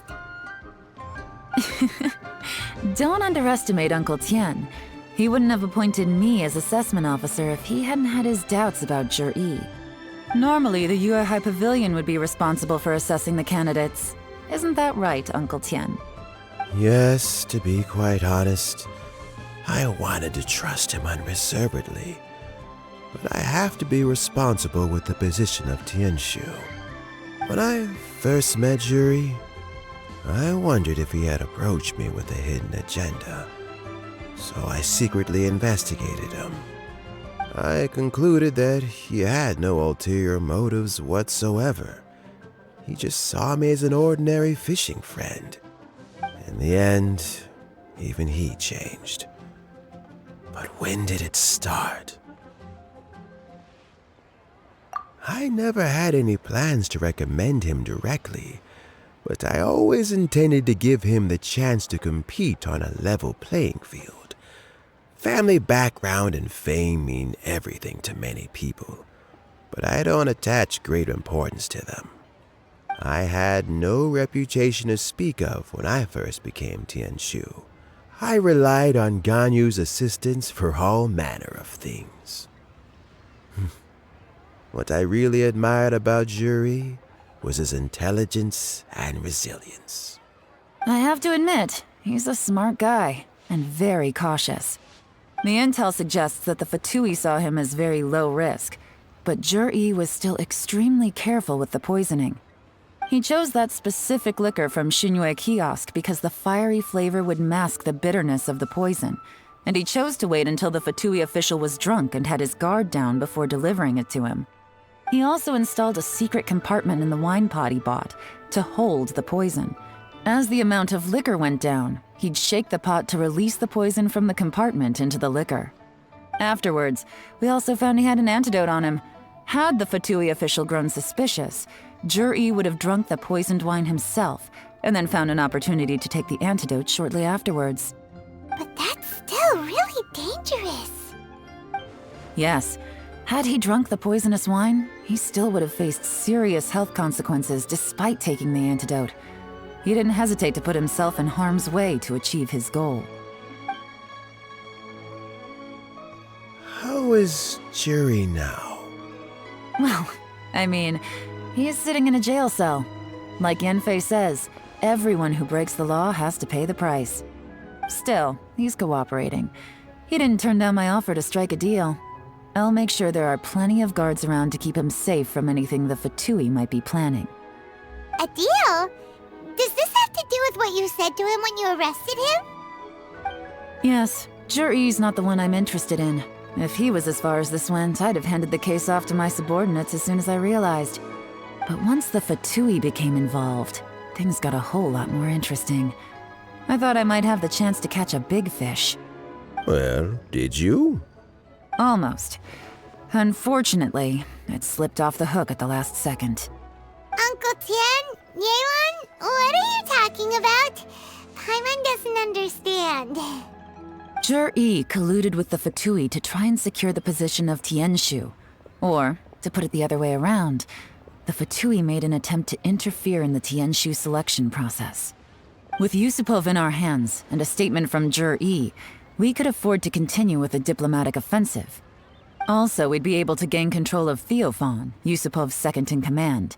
Don't underestimate Uncle Tian. He wouldn't have appointed me as assessment officer if he hadn't had his doubts about Zhi. Normally, the Yuehai Pavilion would be responsible for assessing the candidates. Isn't that right, Uncle Tian? Yes, to be quite honest, I wanted to trust him unreservedly. But I have to be responsible with the position of Tianshu. When I first met Zhi, I wondered if he had approached me with a hidden agenda. So I secretly investigated him. I concluded that he had no ulterior motives whatsoever. He just saw me as an ordinary fishing friend. In the end, even he changed. But when did it start? I never had any plans to recommend him directly, but I always intended to give him the chance to compete on a level playing field. Family background and fame mean everything to many people, but I don't attach great importance to them. I had no reputation to speak of when I first became Tianshu. I relied on Ganyu's assistance for all manner of things. What I really admired about Zhi was his intelligence and resilience. I have to admit, he's a smart guy, and very cautious. The intel suggests that the Fatui saw him as very low risk, but Zhi was still extremely careful with the poisoning. He chose that specific liquor from Xinyue kiosk because the fiery flavor would mask the bitterness of the poison, and he chose to wait until the Fatui official was drunk and had his guard down before delivering it to him. He also installed a secret compartment in the wine pot he bought to hold the poison. As the amount of liquor went down, he'd shake the pot to release the poison from the compartment into the liquor. Afterwards, we also found he had an antidote on him. Had the Fatui official grown suspicious, Jur-E would have drunk the poisoned wine himself and then found an opportunity to take the antidote shortly afterwards. But that's still really dangerous. Yes, had he drunk the poisonous wine, he still would have faced serious health consequences despite taking the antidote. He didn't hesitate to put himself in harm's way to achieve his goal. How is Jerry now? Well, I mean, he is sitting in a jail cell. Like Yanfei says, everyone who breaks the law has to pay the price. Still, he's cooperating. He didn't turn down my offer to strike a deal. I'll make sure there are plenty of guards around to keep him safe from anything the Fatui might be planning. A deal? Does this have to do with what you said to him when you arrested him? Yes, Jur-E's not the one I'm interested in. If he was as far as this went, I'd have handed the case off to my subordinates as soon as I realized. But once the Fatui became involved, things got a whole lot more interesting. I thought I might have the chance to catch a big fish. Well, did you? Almost. Unfortunately, it slipped off the hook at the last second. Uncle Tian? Yelan? What are you talking about? Paimon doesn't understand. Jur-E colluded with the Fatui to try and secure the position of Tianshu. Or, to put it the other way around, the Fatui made an attempt to interfere in the Tianshu selection process. With Yusupov in our hands and a statement from Jur-E, we could afford to continue with a diplomatic offensive. Also, we'd be able to gain control of Theophan, Yusupov's second-in-command.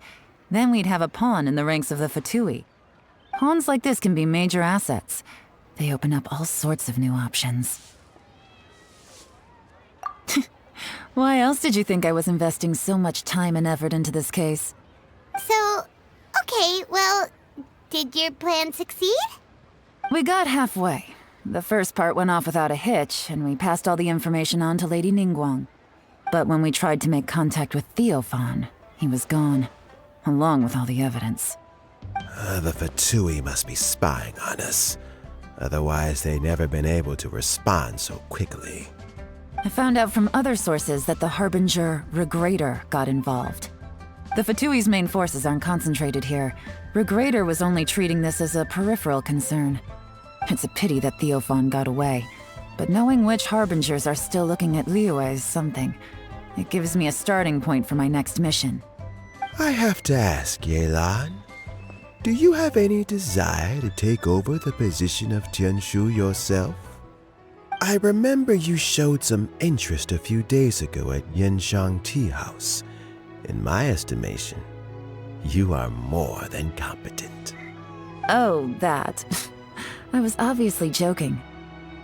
Then we'd have a pawn in the ranks of the Fatui. Pawns like this can be major assets. They open up all sorts of new options. Why else did you think I was investing so much time and effort into this case? So, okay, well, did your plan succeed? We got halfway. The first part went off without a hitch, and we passed all the information on to Lady Ningguang. But when we tried to make contact with Theophan, he was gone, along with all the evidence. The Fatui must be spying on us. Otherwise, they'd never been able to respond so quickly. I found out from other sources that the Harbinger Regrator got involved. The Fatui's main forces aren't concentrated here. Regrator was only treating this as a peripheral concern. It's a pity that Theophan got away, but knowing which Harbingers are still looking at Liyue is something. It gives me a starting point for my next mission. I have to ask, Yelan, do you have any desire to take over the position of Tianshu yourself? I remember you showed some interest a few days ago at Yenshang Tea House. In my estimation, you are more than competent. Oh, that. I was obviously joking.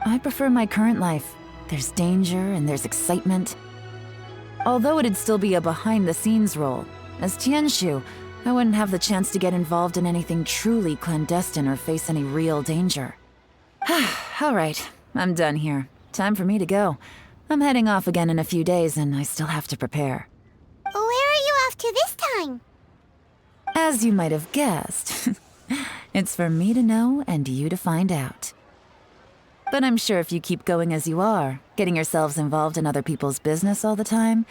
I prefer my current life. There's danger and there's excitement. Although it'd still be a behind-the-scenes role, as Tianshu, I wouldn't have the chance to get involved in anything truly clandestine or face any real danger. All right, I'm done here. Time for me to go. I'm heading off again in a few days and I still have to prepare. Where are you off to this time? As you might have guessed, it's for me to know and you to find out. But I'm sure if you keep going as you are, getting yourselves involved in other people's business all the time,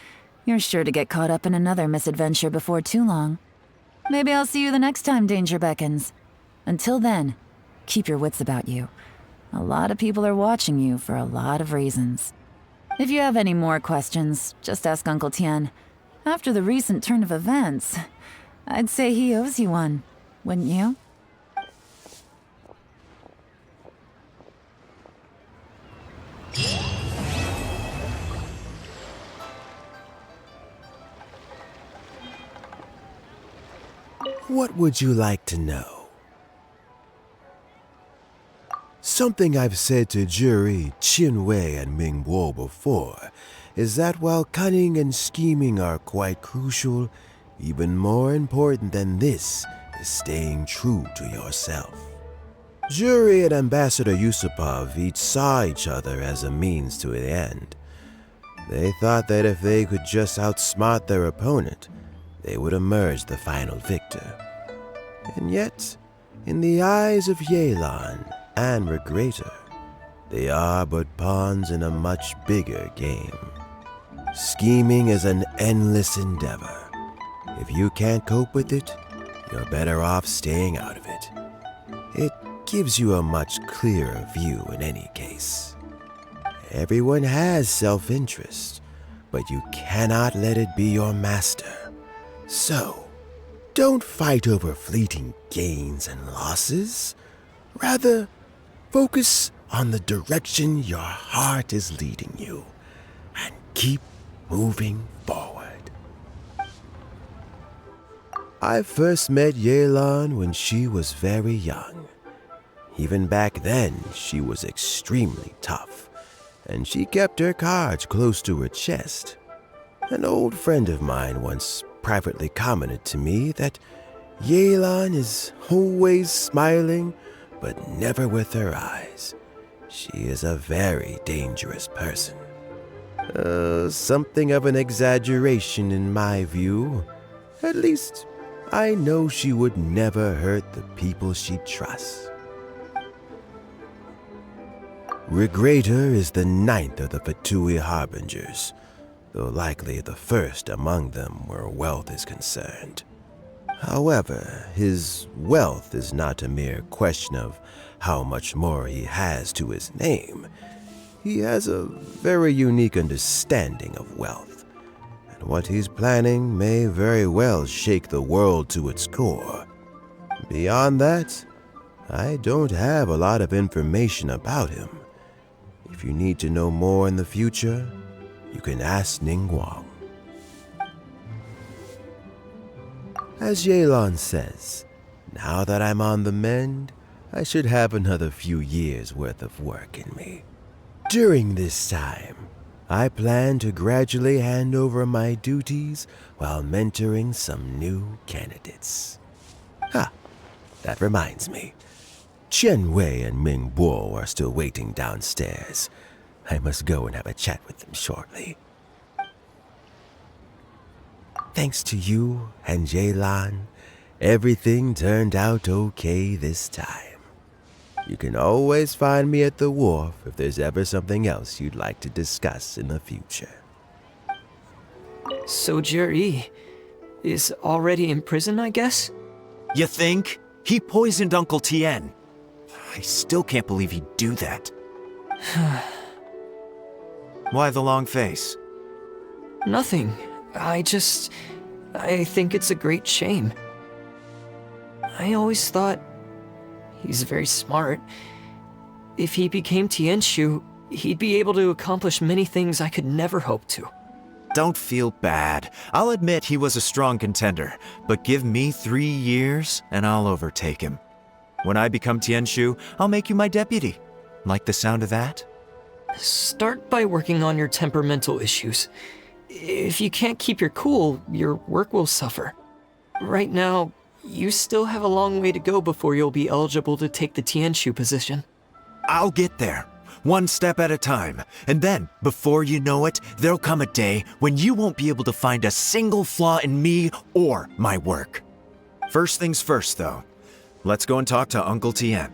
you're sure to get caught up in another misadventure before too long. Maybe I'll see you the next time danger beckons. Until then, keep your wits about you. A lot of people are watching you for a lot of reasons. If you have any more questions, just ask Uncle Tian. After the recent turn of events, I'd say he owes you one, wouldn't you? What would you like to know? Something I've said to Juri, Qinwei, and Mingguo before is that while cunning and scheming are quite crucial, even more important than this is staying true to yourself. Jury and Ambassador Yusupov each saw each other as a means to an end. They thought that if they could just outsmart their opponent, they would emerge the final victor. And yet, in the eyes of Yelan and Regrator, they are but pawns in a much bigger game. Scheming is an endless endeavor. If you can't cope with it, you're better off staying out of it. It gives you a much clearer view in any case. Everyone has self-interest, but you cannot let it be your master. So, don't fight over fleeting gains and losses. Rather, focus on the direction your heart is leading you, and keep moving forward. I first met Yelan when she was very young. Even back then, she was extremely tough, and she kept her cards close to her chest. An old friend of mine once privately commented to me that Yelan is always smiling, but never with her eyes. She is a very dangerous person. Something of an exaggeration in my view. At least, I know she would never hurt the people she trusts. Regrator is the 9th of the Fatui Harbingers, though likely the first among them where wealth is concerned. However, his wealth is not a mere question of how much more he has to his name. He has a very unique understanding of wealth, and what he's planning may very well shake the world to its core. Beyond that, I don't have a lot of information about him. If you need to know more in the future, you can ask Ningguang. As Yelan says, now that I'm on the mend, I should have another few years' worth of work in me. During this time, I plan to gradually hand over my duties while mentoring some new candidates. That reminds me. Chen Wei and Ming Bo are still waiting downstairs. I must go and have a chat with them shortly. Thanks to you and Yelan, everything turned out okay this time. You can always find me at the wharf if there's ever something else you'd like to discuss in the future. So Jerry is already in prison, I guess? You think? He poisoned Uncle Tien. I still can't believe he'd do that. Why the long face? Nothing. I think it's a great shame. I always thought he's very smart. If he became Tianshu, he'd be able to accomplish many things I could never hope to. Don't feel bad. I'll admit he was a strong contender, but give me 3 years and I'll overtake him. When I become Tianshu, I'll make you my deputy. Like the sound of that? Start by working on your temperamental issues. If you can't keep your cool, your work will suffer. Right now, you still have a long way to go before you'll be eligible to take the Tianshu position. I'll get there, one step at a time. And then, before you know it, there'll come a day when you won't be able to find a single flaw in me or my work. First things first, though. Let's go and talk to Uncle Tien.